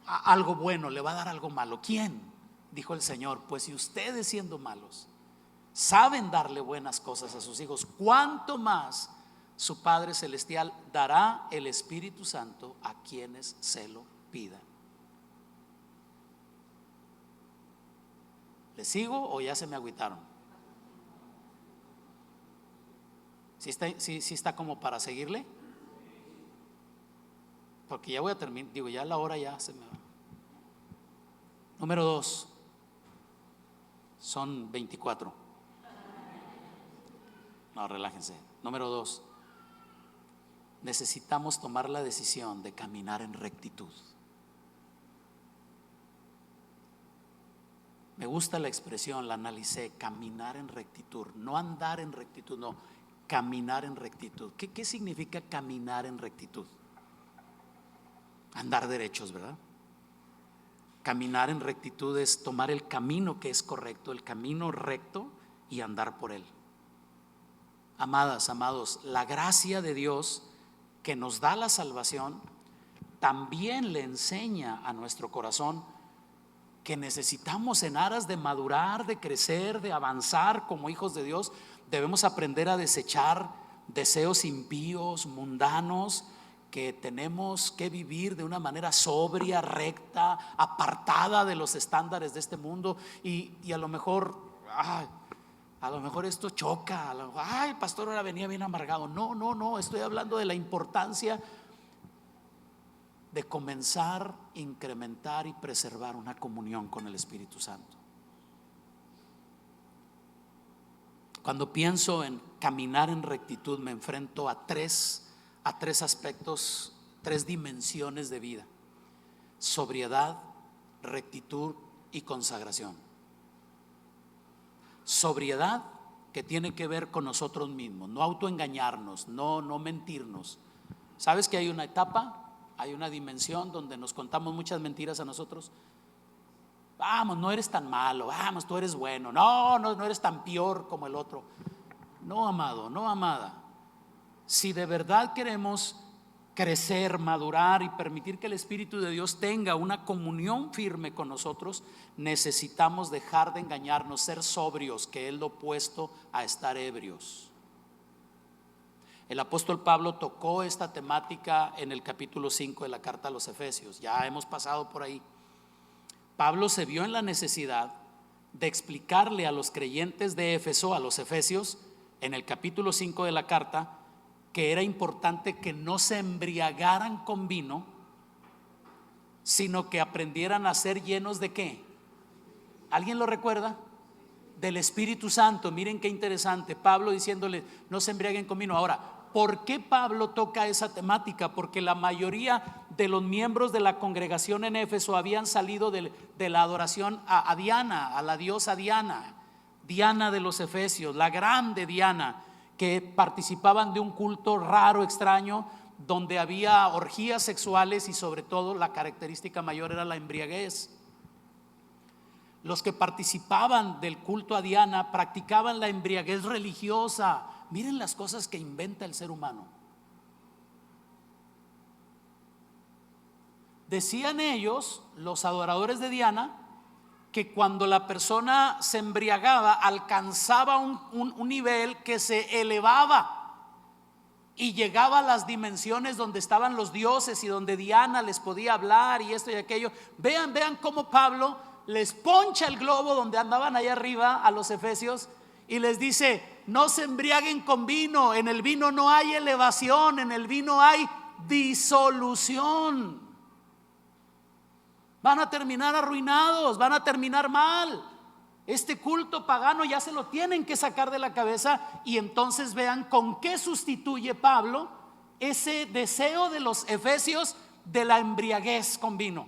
algo bueno, le va a dar algo malo? ¿Quién? Dijo el Señor: pues si ustedes, siendo malos, saben darle buenas cosas a sus hijos, ¿cuánto más su Padre Celestial dará el Espíritu Santo a quienes se lo pidan? ¿Les sigo o ya se me agüitaron? ¿Sí está como para seguirle? Porque ya voy a terminar, digo, ya la hora ya se me va. Número 2. Son 24. No, relájense. Número 2. Necesitamos tomar la decisión de caminar en rectitud. Me gusta la expresión, la analicé: caminar en rectitud, no andar en rectitud, no, caminar en rectitud. ¿Qué significa caminar en rectitud? Andar derechos, ¿verdad? Caminar en rectitud es tomar el camino que es correcto, el camino recto, y andar por él. Amadas, amados, la gracia de Dios que nos da la salvación también le enseña a nuestro corazón que necesitamos, en aras de madurar, de crecer, de avanzar como hijos de Dios, debemos aprender a desechar deseos impíos, mundanos, que tenemos que vivir de una manera sobria, recta, apartada de los estándares de este mundo. Y a lo mejor esto choca. Ay, pastor, ahora venía bien amargado. No, estoy hablando de la importancia de comenzar, incrementar y preservar una comunión con el Espíritu Santo. Cuando pienso en caminar en rectitud, me enfrento a tres aspectos, 3 dimensiones de vida: sobriedad, rectitud y consagración. Sobriedad, que tiene que ver con nosotros mismos, no autoengañarnos, no mentirnos. ¿Sabes que hay una etapa, hay una dimensión donde nos contamos muchas mentiras a nosotros? Vamos, no eres tan malo, vamos, tú eres bueno, no eres tan peor como el otro. No, amado, no, amada. Si de verdad queremos crecer, madurar y permitir que el Espíritu de Dios tenga una comunión firme con nosotros, necesitamos dejar de engañarnos, ser sobrios, que es lo opuesto a estar ebrios. El apóstol Pablo tocó esta temática en el capítulo 5 de la carta a los Efesios. Ya hemos pasado por ahí. Pablo se vio en la necesidad de explicarle a los creyentes de Éfeso, a los efesios, en el capítulo 5 de la carta, que era importante que no se embriagaran con vino, sino que aprendieran a ser llenos ¿de qué? ¿Alguien lo recuerda? Del Espíritu Santo. Miren qué interesante, Pablo diciéndole: no se embriaguen con vino. Ahora, ¿por qué Pablo toca esa temática? Porque la mayoría de los miembros de la congregación en Éfeso habían salido de la adoración a Diana, a la diosa Diana, Diana de los Efesios, la grande Diana, que participaban de un culto raro, extraño, donde había orgías sexuales y sobre todo la característica mayor era la embriaguez. Los que participaban del culto a Diana practicaban la embriaguez religiosa. Miren las cosas que inventa el ser humano. Decían ellos, los adoradores de Diana, que cuando la persona se embriagaba alcanzaba un nivel que se elevaba y llegaba a las dimensiones donde estaban los dioses y donde Diana les podía hablar y esto y aquello. Vean cómo Pablo les poncha el globo donde andaban allá arriba a los efesios y les dice: no se embriaguen con vino, en el vino no hay elevación, en el vino hay disolución. Van a terminar arruinados, van a terminar mal. Este culto pagano ya se lo tienen que sacar de la cabeza. Y entonces vean con qué sustituye Pablo ese deseo de los efesios de la embriaguez con vino.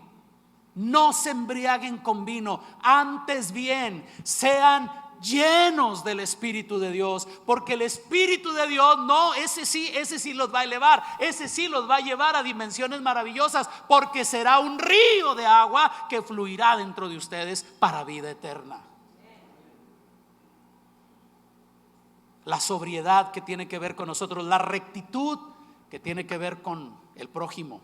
No se embriaguen con vino, antes bien sean llenos del Espíritu de Dios, porque el Espíritu de Dios, no, ese sí los va a elevar, ese sí los va a llevar a dimensiones maravillosas, porque será un río de agua que fluirá dentro de ustedes para vida eterna. La sobriedad que tiene que ver con nosotros, la rectitud que tiene que ver con el prójimo,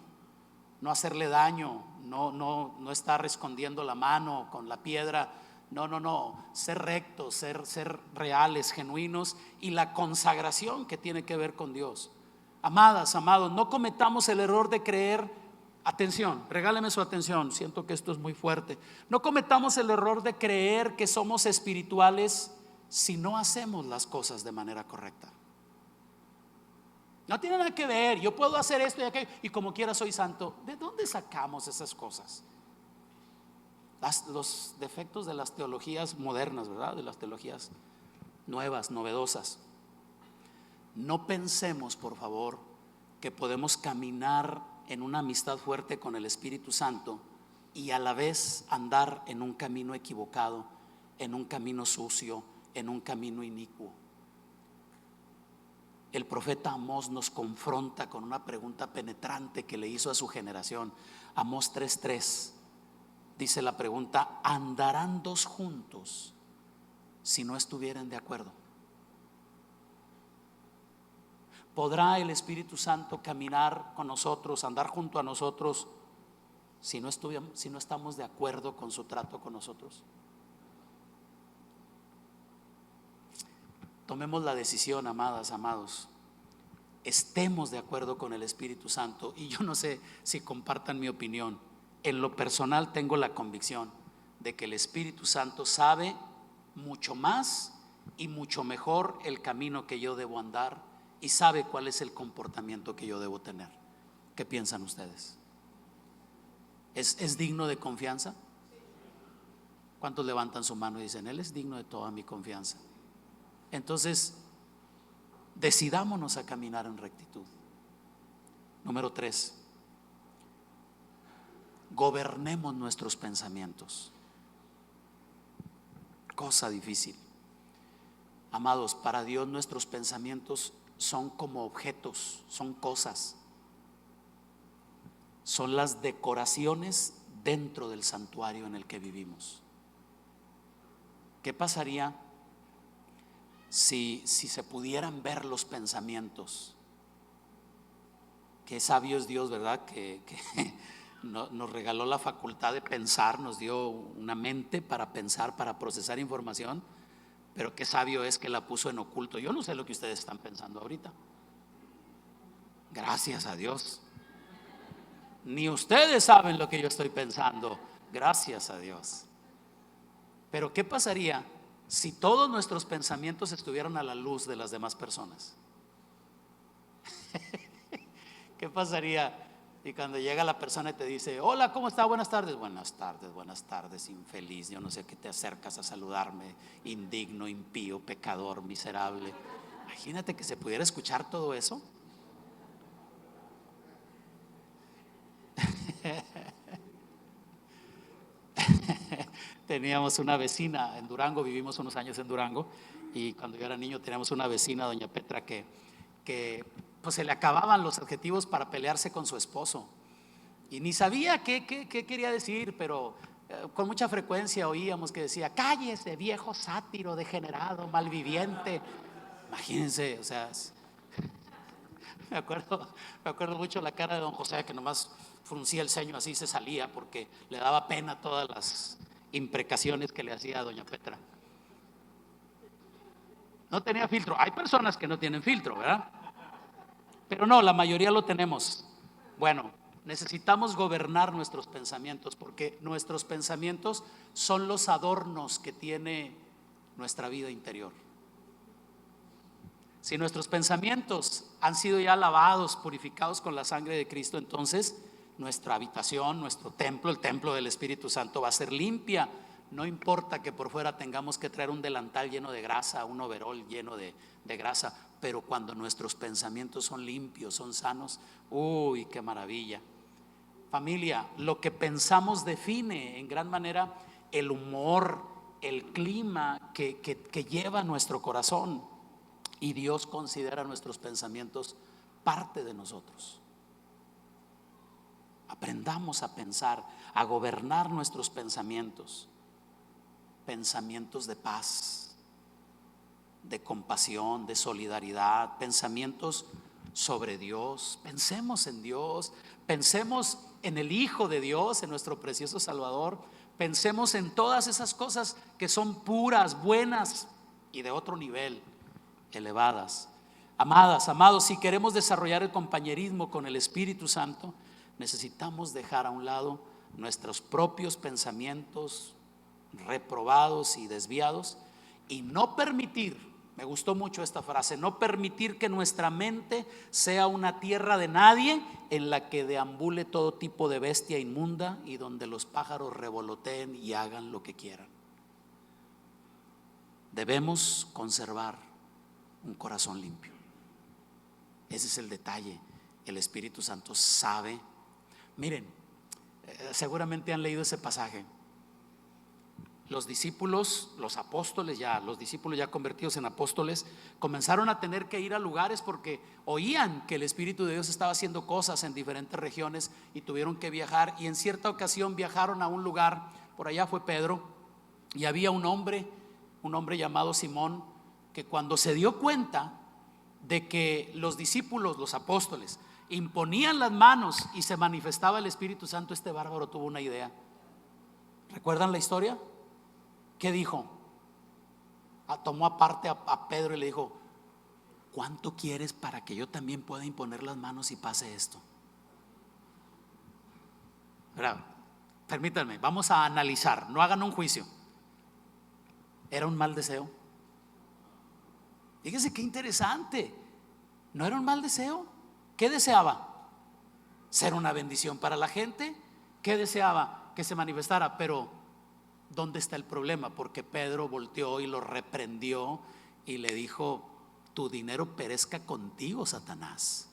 no hacerle daño, no estar escondiendo la mano con la piedra. No, ser rectos, ser reales, genuinos, y la consagración que tiene que ver con Dios. Amadas, amados, no cometamos el error de creer, atención, regáleme su atención, siento que esto es muy fuerte. No cometamos el error de creer que somos espirituales si no hacemos las cosas de manera correcta. No tiene nada que ver, yo puedo hacer esto y aquello y como quiera soy santo. ¿De dónde sacamos esas cosas? Los defectos de las teologías modernas, ¿verdad? De las teologías nuevas, novedosas. No pensemos, por favor, que podemos caminar en una amistad fuerte con el Espíritu Santo y a la vez andar en un camino equivocado, en un camino sucio, en un camino inicuo. El profeta Amós nos confronta con una pregunta penetrante que le hizo a su generación. Amós 3:3 dice la pregunta: ¿andarán dos juntos si no estuvieran de acuerdo? ¿Podrá el Espíritu Santo caminar con nosotros, andar junto a nosotros si no estamos de acuerdo con su trato con nosotros? Tomemos la decisión, amadas, amados. Estemos de acuerdo con el Espíritu Santo. Y yo no sé si compartan mi opinión. En lo personal tengo la convicción de que el Espíritu Santo sabe mucho más y mucho mejor el camino que yo debo andar y sabe cuál es el comportamiento que yo debo tener. ¿Qué piensan ustedes? ¿Es digno de confianza? ¿Cuántos levantan su mano y dicen: Él es digno de toda mi confianza? Entonces, decidámonos a caminar en rectitud. Número 3, gobernemos nuestros pensamientos. Cosa difícil. Amados, para Dios nuestros pensamientos son como objetos, son cosas, son las decoraciones dentro del santuario en el que vivimos. ¿Qué pasaría si se pudieran ver los pensamientos? Qué sabio es Dios, ¿verdad? Que nos regaló la facultad de pensar, nos dio una mente para pensar, para procesar información, pero qué sabio es que la puso en oculto. Yo no sé lo que ustedes están pensando ahorita. Gracias a Dios. Ni ustedes saben lo que yo estoy pensando. Gracias a Dios. Pero ¿qué pasaría si todos nuestros pensamientos estuvieran a la luz de las demás personas? ¿Qué pasaría? Y cuando llega la persona y te dice: hola, ¿cómo está? Buenas tardes. Buenas tardes, infeliz. Yo no sé qué te acercas a saludarme, indigno, impío, pecador, miserable. Imagínate que se pudiera escuchar todo eso. Teníamos una vecina en Durango, vivimos unos años en Durango, y cuando yo era niño teníamos una vecina, doña Petra, que pues se le acababan los adjetivos para pelearse con su esposo. Y ni sabía qué quería decir, pero con mucha frecuencia oíamos que decía: cállese, viejo sátiro, degenerado, malviviente. Imagínense, o sea, me acuerdo mucho la cara de don José, que nomás fruncía el ceño así, se salía porque le daba pena todas las imprecaciones que le hacía a doña Petra. No tenía filtro. Hay personas que no tienen filtro, ¿verdad? Pero no, la mayoría lo tenemos. Bueno, necesitamos gobernar nuestros pensamientos, porque nuestros pensamientos son los adornos que tiene nuestra vida interior. Si nuestros pensamientos han sido ya lavados, purificados con la sangre de Cristo, entonces nuestra habitación, nuestro templo, el templo del Espíritu Santo, va a ser limpia. No importa que por fuera tengamos que traer un delantal lleno de grasa, un overol lleno de grasa, pero cuando nuestros pensamientos son limpios, son sanos, uy, qué maravilla. Familia, lo que pensamos define en gran manera el humor, el clima que lleva nuestro corazón. Y Dios considera nuestros pensamientos parte de nosotros. Aprendamos a pensar, a gobernar nuestros pensamientos. Pensamientos de paz, de compasión, de solidaridad, pensamientos sobre Dios. Pensemos en Dios, pensemos en el Hijo de Dios, en nuestro precioso Salvador. Pensemos en todas esas cosas que son puras, buenas y de otro nivel, elevadas. Amadas, amados, si queremos desarrollar el compañerismo con el Espíritu Santo, necesitamos dejar a un lado nuestros propios pensamientos reprobados y desviados, y no permitir, me gustó mucho esta frase, no permitir que nuestra mente sea una tierra de nadie en la que deambule todo tipo de bestia inmunda y donde los pájaros revoloteen y hagan lo que quieran. Debemos conservar un corazón limpio. Ese es el detalle. El Espíritu Santo sabe. Miren, seguramente han leído ese pasaje. Los discípulos, los apóstoles ya, los discípulos ya convertidos en apóstoles, comenzaron a tener que ir a lugares porque oían que el Espíritu de Dios estaba haciendo cosas en diferentes regiones y tuvieron que viajar. Y en cierta ocasión viajaron a un lugar, por allá fue Pedro, y había un hombre llamado Simón, que cuando se dio cuenta de que los discípulos, los apóstoles, imponían las manos y se manifestaba el Espíritu Santo, este bárbaro tuvo una idea. ¿Recuerdan la historia? ¿Qué dijo? Tomó aparte a Pedro y le dijo: ¿cuánto quieres para que yo también pueda imponer las manos y pase esto? ¿Verdad? Permítanme, vamos a analizar, no hagan un juicio. ¿Era un mal deseo? Fíjense qué interesante. ¿No era un mal deseo? ¿Qué deseaba? Ser una bendición para la gente. ¿Qué deseaba? Que se manifestara. Pero ¿dónde está el problema? Porque Pedro volteó y lo reprendió y le dijo: tu dinero perezca contigo, Satanás.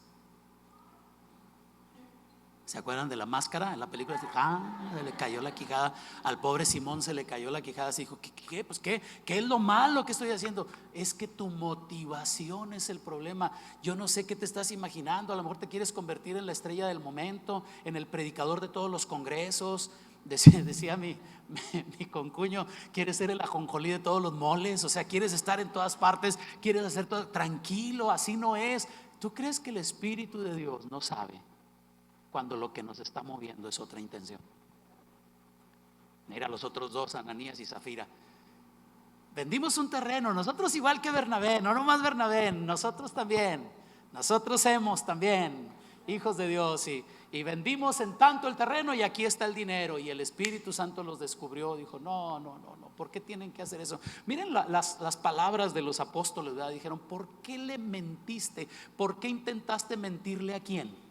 ¿Se acuerdan de la máscara en la película? Se le cayó la quijada al pobre Simón, se le cayó la quijada. Se dijo: ¿Qué? Pues ¿qué es lo malo que estoy haciendo? Es que tu motivación es el problema. Yo no sé qué te estás imaginando. A lo mejor te quieres convertir en la estrella del momento, en el predicador de todos los congresos. Decía mi concuño: quieres ser el ajonjolí de todos los moles. O sea, quieres estar en todas partes, quieres hacer todo. Tranquilo, así no es. ¿Tú crees que el Espíritu de Dios no sabe cuando lo que nos está moviendo es otra intención? Mira los otros dos, Ananías y Zafira. Vendimos un terreno, nosotros igual que Bernabé, no nomás Bernabé, nosotros también, nosotros somos también hijos de Dios, y vendimos en tanto el terreno y aquí está el dinero. Y el Espíritu Santo los descubrió, dijo: no, ¿por qué tienen que hacer eso? Miren las palabras de los apóstoles, ¿verdad? Dijeron: ¿por qué le mentiste? ¿Por qué intentaste mentirle a quién?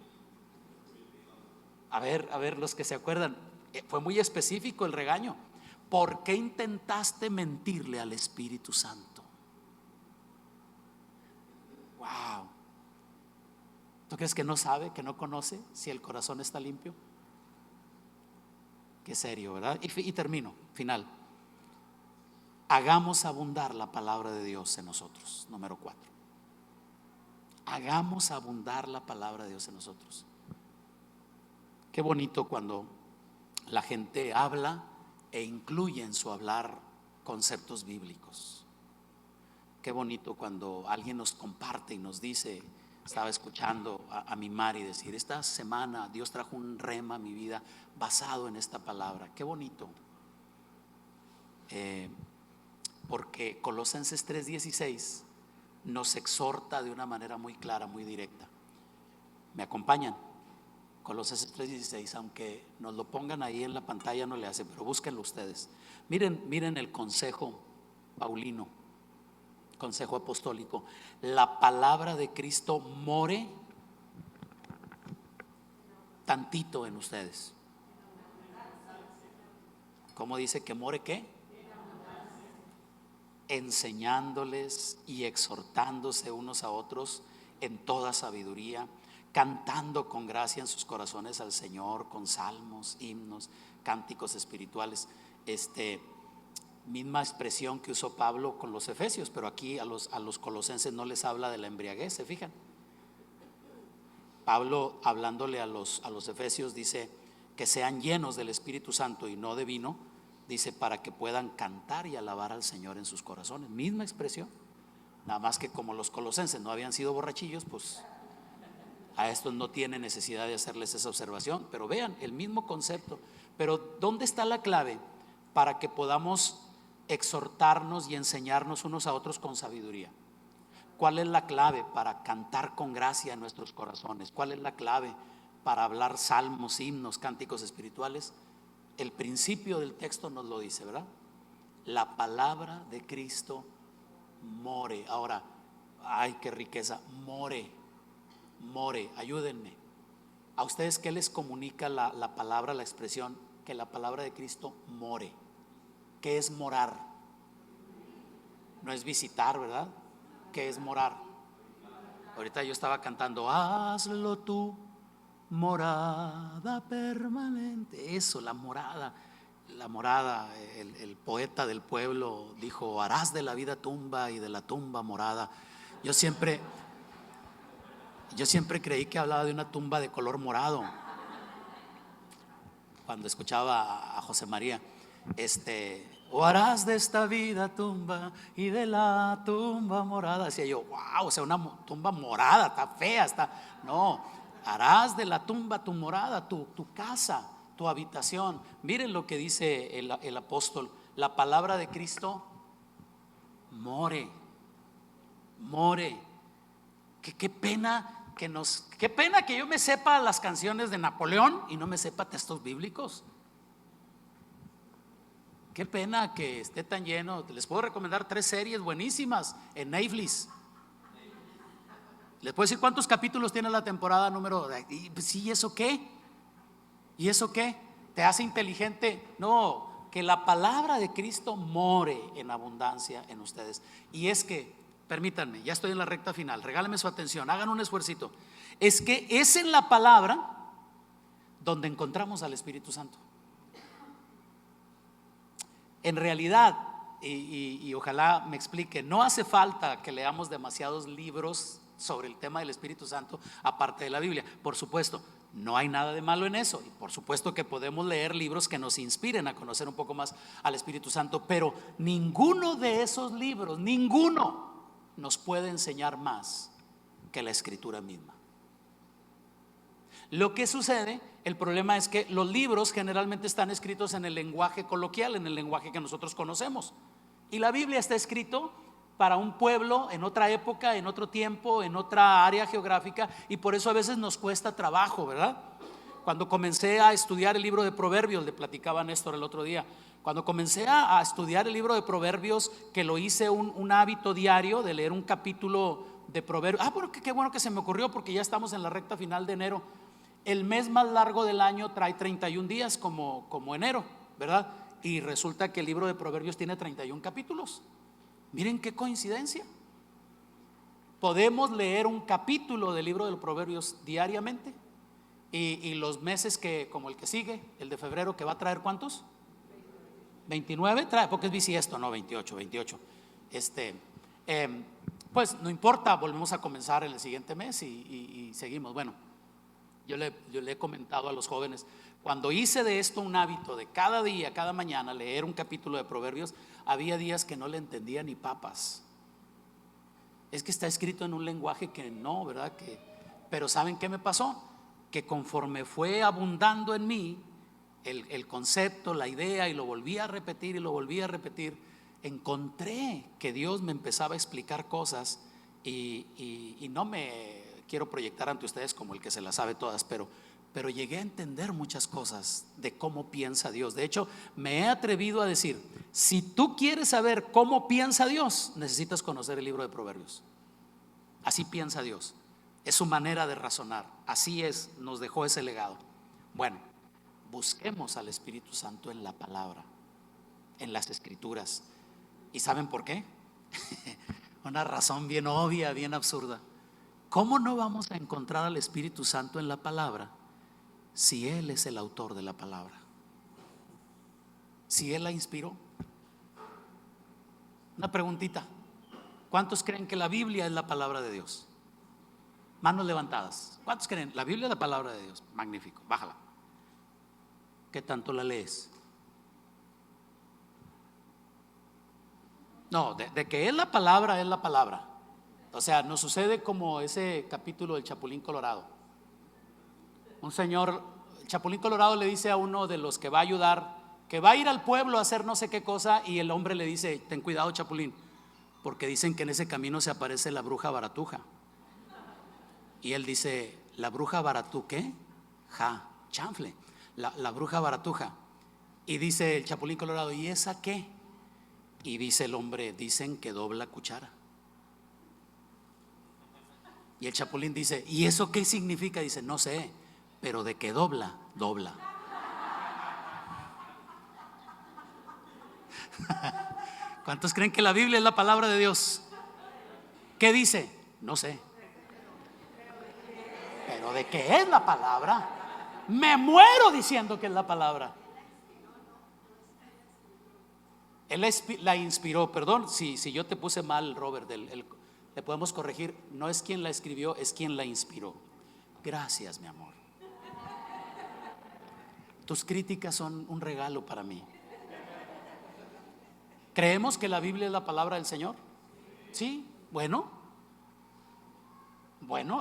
A ver, los que se acuerdan, fue muy específico el regaño. ¿Por qué intentaste mentirle al Espíritu Santo? Wow. ¿Tú crees que no sabe, que no conoce si el corazón está limpio? Qué serio, ¿verdad? Y termino, final. hagamos abundar la palabra de Dios en nosotros. Número 4, hagamos abundar la palabra de Dios en nosotros. Qué bonito cuando la gente habla e incluye en su hablar conceptos bíblicos. Qué bonito cuando alguien nos comparte y nos dice, estaba escuchando a mi Mari decir, esta semana Dios trajo un rema a mi vida basado en esta palabra. Qué bonito. Porque Colosenses 3:16 nos exhorta de una manera muy clara, muy directa. ¿Me acompañan? Colosenses 3:16, aunque nos lo pongan ahí en la pantalla no le hace, pero búsquenlo ustedes. Miren el consejo paulino, consejo apostólico. La palabra de Cristo more tantito en ustedes. ¿Cómo dice que more qué? Enseñándoles y exhortándose unos a otros en toda sabiduría, cantando con gracia en sus corazones al Señor con salmos, himnos, cánticos espirituales. Misma expresión que usó Pablo con los efesios, pero aquí a los colosenses no les habla de la embriaguez, ¿se fijan? Pablo, hablándole a los efesios, dice que sean llenos del Espíritu Santo y no de vino, dice, para que puedan cantar y alabar al Señor en sus corazones. Misma expresión, nada más que como los colosenses no habían sido borrachillos, pues a estos no tiene necesidad de hacerles esa observación, pero vean, el mismo concepto. Pero ¿dónde está la clave para que podamos exhortarnos y enseñarnos unos a otros con sabiduría? ¿Cuál es la clave para cantar con gracia en nuestros corazones? ¿Cuál es la clave para hablar salmos, himnos, cánticos espirituales? El principio del texto nos lo dice, ¿verdad? La palabra de Cristo more. Ahora, ay, qué riqueza, more, ayúdenme. ¿A ustedes qué les comunica la palabra, la expresión que la palabra de Cristo more? ¿Qué es morar? No es visitar, ¿verdad? ¿Qué es morar? Ahorita yo estaba cantando, hazlo tú morada permanente. Eso, la morada. El poeta del pueblo dijo, harás de la vida tumba y de la tumba morada. Yo siempre creí que hablaba de una tumba de color morado cuando escuchaba a José María. O harás de esta vida tumba y de la tumba morada. Decía yo, wow, o sea, una tumba morada, está fea, está. No, harás de la tumba tu morada, tu casa, tu habitación. Miren lo que dice el apóstol, la palabra de Cristo more. Qué pena que yo me sepa las canciones de Napoleón y no me sepa textos bíblicos. Qué pena que esté tan lleno. Les puedo recomendar 3 series buenísimas en Netflix. Les puedo decir cuántos capítulos tiene la temporada número. Sí, ¿y eso qué? ¿Y eso qué? ¿Te hace inteligente? No, que la palabra de Cristo more en abundancia en ustedes. Y es que, permítanme, ya estoy en la recta final, regálenme su atención, hagan un esfuercito. Es que es en la palabra donde encontramos al Espíritu Santo. En realidad, y ojalá me explique, no hace falta que leamos demasiados libros sobre el tema del Espíritu Santo aparte de la Biblia. Por supuesto, no hay nada de malo en eso, y por supuesto que podemos leer libros que nos inspiren a conocer un poco más al Espíritu Santo, pero ninguno de esos libros, ninguno nos puede enseñar más que la Escritura misma. Lo que sucede, el problema es que los libros generalmente están escritos en el lenguaje coloquial, en el lenguaje que nosotros conocemos, y la Biblia está escrito para un pueblo en otra época, en otro tiempo, en otra área geográfica, y por eso a veces nos cuesta trabajo, ¿verdad? Cuando comencé a estudiar el libro de Proverbios, le platicaba a Néstor el otro día, cuando comencé a estudiar el libro de Proverbios, que lo hice un hábito diario de leer un capítulo de Proverbios. Bueno, qué bueno que se me ocurrió, porque ya estamos en la recta final de enero. El mes más largo del año trae 31 días como enero, ¿verdad? Y resulta que el libro de Proverbios tiene 31 capítulos. Miren qué coincidencia. Podemos leer un capítulo del libro de los Proverbios diariamente, y los meses como el que sigue, el de febrero, que va a traer ¿cuántos? 29, trae, porque es bisiesto, no 28. Pues no importa, volvemos a comenzar en el siguiente mes y seguimos. Bueno, yo le he comentado a los jóvenes, cuando hice de esto un hábito de cada día, cada mañana leer un capítulo de Proverbios, había días que no le entendía ni papas. Es que está escrito en un lenguaje que no, ¿verdad? Pero ¿saben qué me pasó? Que conforme fue abundando en mí el concepto, la idea, y lo volví a repetir y lo volví a repetir, encontré que Dios me empezaba a explicar cosas y no me quiero proyectar ante ustedes como el que se las sabe todas, pero llegué a entender muchas cosas de cómo piensa Dios. De hecho, me he atrevido a decir, si tú quieres saber cómo piensa Dios, necesitas conocer el libro de Proverbios. Así piensa Dios, es su manera de razonar, así es, nos dejó ese legado. Bueno, busquemos al Espíritu Santo en la palabra, en las escrituras. ¿Y saben por qué? Una razón bien obvia, bien absurda. ¿Cómo no vamos a encontrar al Espíritu Santo en la palabra si Él es el autor de la palabra? Si Él la inspiró. Una preguntita: ¿cuántos creen que la Biblia es la palabra de Dios? Manos levantadas. ¿Cuántos creen? La Biblia es la palabra de Dios. Magnífico, bájala. ¿Qué tanto la lees? No, de que es la palabra, es la palabra. O sea, nos sucede como ese capítulo del Chapulín Colorado. Un señor, el Chapulín Colorado le dice a uno de los que va a ayudar, que va a ir al pueblo a hacer no sé qué cosa, y el hombre le dice: ten cuidado, Chapulín, porque dicen que en ese camino se aparece la bruja baratuja. Y él dice: ¿la bruja baratú qué? Chanfle, la bruja baratuja. Y dice el Chapulín Colorado: ¿y esa qué? Y dice el hombre: dicen que dobla cuchara. Y el Chapulín dice: ¿y eso qué significa? Dice: no sé, pero de que dobla, dobla. ¿Cuántos creen que la Biblia es la palabra de Dios? ¿Qué dice? No sé, pero de que es la palabra, me muero diciendo que es la palabra. Él la inspiró. Perdón si yo te puse mal, Robert, le podemos corregir. No es quien la escribió, es quien la inspiró. Gracias, mi amor. Tus críticas son un regalo para mí. ¿Creemos que la Biblia es la palabra del Señor? Sí, bueno,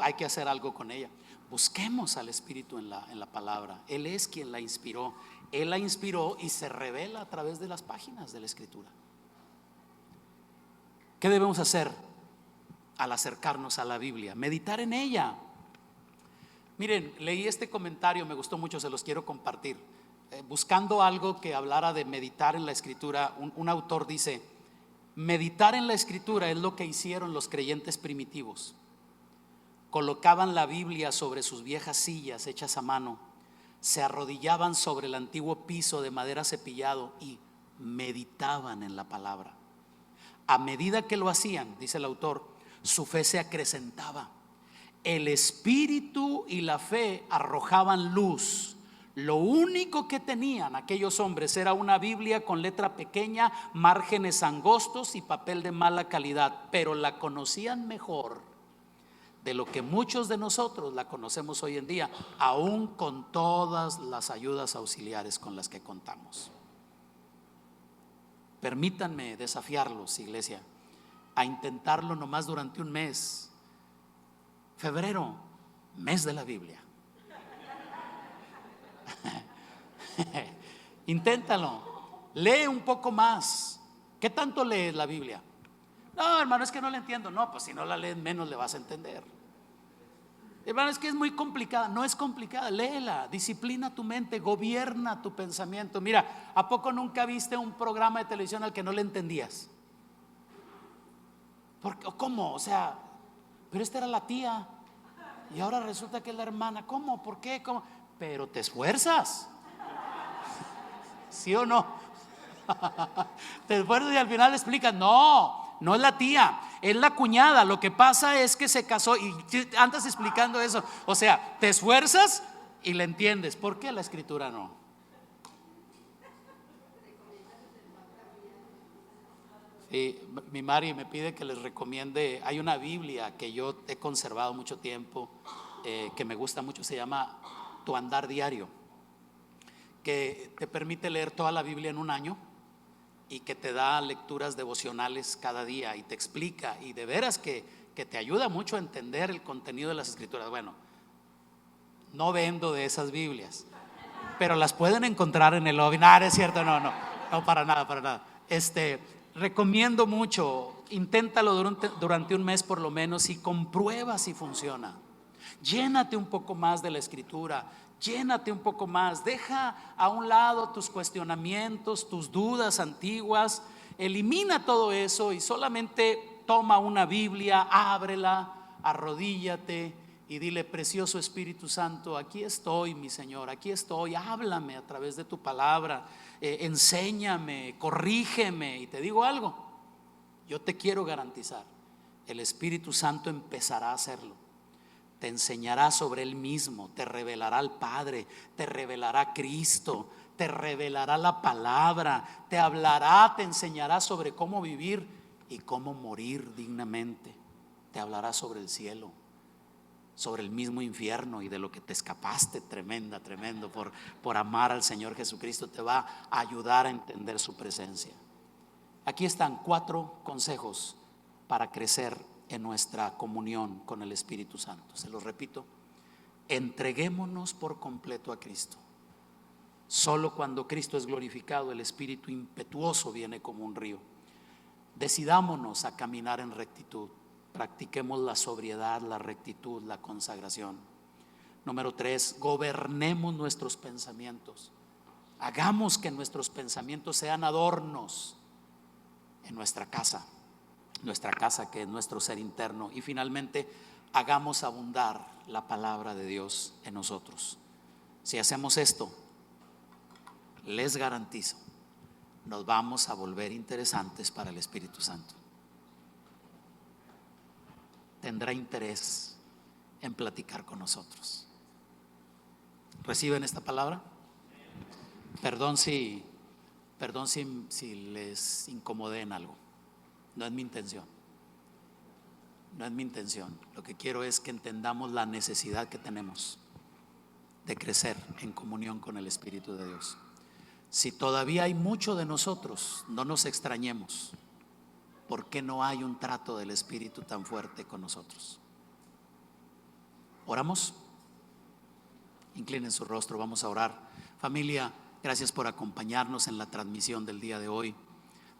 hay que hacer algo con ella. Busquemos al Espíritu en la palabra. Él es quien la inspiró. Él la inspiró y se revela a través de las páginas de la Escritura. ¿Qué debemos hacer al acercarnos a la Biblia? Meditar en ella. Miren, leí este comentario, me gustó mucho, se los quiero compartir. Buscando algo que hablara de meditar en la Escritura, un autor dice: meditar en la Escritura es lo que hicieron los creyentes primitivos. Colocaban la Biblia sobre sus viejas sillas hechas a mano, se arrodillaban sobre el antiguo piso de madera cepillado y meditaban en la palabra. A medida que lo hacían, dice el autor, su fe se acrecentaba. El espíritu y la fe arrojaban luz. Lo único que tenían aquellos hombres era una Biblia con letra pequeña, márgenes angostos y papel de mala calidad, pero la conocían mejor de lo que muchos de nosotros la conocemos hoy en día, aún con todas las ayudas auxiliares con las que contamos. Permítanme desafiarlos, iglesia, a intentarlo nomás durante un mes. Febrero, mes de la Biblia. Inténtalo, lee un poco más. ¿Qué tanto lees la Biblia? No, hermano, es que no la entiendo. No, pues si no la lees, menos le vas a entender. Hermano, es que es muy complicada. No es complicada, léela, disciplina tu mente, gobierna tu pensamiento. Mira, ¿a poco nunca viste un programa de televisión al que no le entendías? ¿Cómo? O sea, pero esta era la tía y ahora resulta que es la hermana. ¿Cómo? ¿Por qué? ¿Cómo? Pero te esfuerzas, ¿sí o no? Te esfuerzas y al final le explicas: no es la tía, es la cuñada. Lo que pasa es que se casó y andas explicando eso. O sea, te esfuerzas y le entiendes. ¿Por qué la Escritura no? Sí, mi Mari me pide que les recomiende, hay una Biblia que yo he conservado mucho tiempo, que me gusta mucho, se llama Tu Andar Diario, que te permite leer toda la Biblia en un año y que te da lecturas devocionales cada día y te explica, y de veras que te ayuda mucho a entender el contenido de las escrituras. Bueno, no vendo de esas Biblias, pero las pueden encontrar en el lobby. No, es cierto, no, para nada, para nada. Recomiendo mucho, inténtalo durante un mes por lo menos y comprueba si funciona. Llénate un poco más de la escritura, llénate un poco más, deja a un lado tus cuestionamientos, tus dudas antiguas, elimina todo eso y solamente toma una Biblia, ábrela, arrodíllate y dile: precioso Espíritu Santo, aquí estoy, mi Señor, aquí estoy, háblame a través de tu palabra, enséñame, corrígeme. Y te digo algo, yo te quiero garantizar, el Espíritu Santo empezará a hacerlo. Te enseñará sobre Él mismo, te revelará al Padre, te revelará a Cristo, te revelará la palabra, te hablará, te enseñará sobre cómo vivir y cómo morir dignamente. Te hablará sobre el cielo, sobre el mismo infierno y de lo que te escapaste, tremendo por amar al Señor Jesucristo. Te va a ayudar a entender su presencia. Aquí están 4 consejos para crecer en nuestra comunión con el Espíritu Santo. Se los repito: entreguémonos por completo a Cristo. Solo cuando Cristo es glorificado, el Espíritu impetuoso viene como un río. Decidámonos a caminar en rectitud. Practiquemos la sobriedad, la rectitud, la consagración. Número 3, gobernemos nuestros pensamientos. Hagamos que nuestros pensamientos sean adornos en nuestra casa que es nuestro ser interno. Y finalmente, hagamos abundar la palabra de Dios en nosotros. Si hacemos esto, les garantizo, nos vamos a volver interesantes para el Espíritu Santo. Tendrá interés en platicar con nosotros. ¿Reciben esta palabra? Perdón si les incomodé en algo. No es mi intención. No es mi intención. Lo que quiero es que entendamos la necesidad que tenemos de crecer en comunión con el Espíritu de Dios. Si todavía hay mucho de nosotros, no nos extrañemos. ¿Por qué no hay un trato del Espíritu tan fuerte con nosotros? ¿Oramos? Inclinen su rostro, vamos a orar. Familia, gracias por acompañarnos en la transmisión del día de hoy.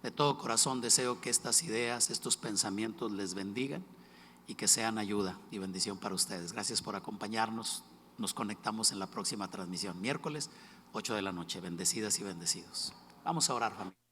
De todo corazón deseo que estas ideas, estos pensamientos les bendigan y que sean ayuda y bendición para ustedes. Gracias por acompañarnos. Nos conectamos en la próxima transmisión, miércoles 8 de la noche. Bendecidas y bendecidos. Vamos a orar, familia.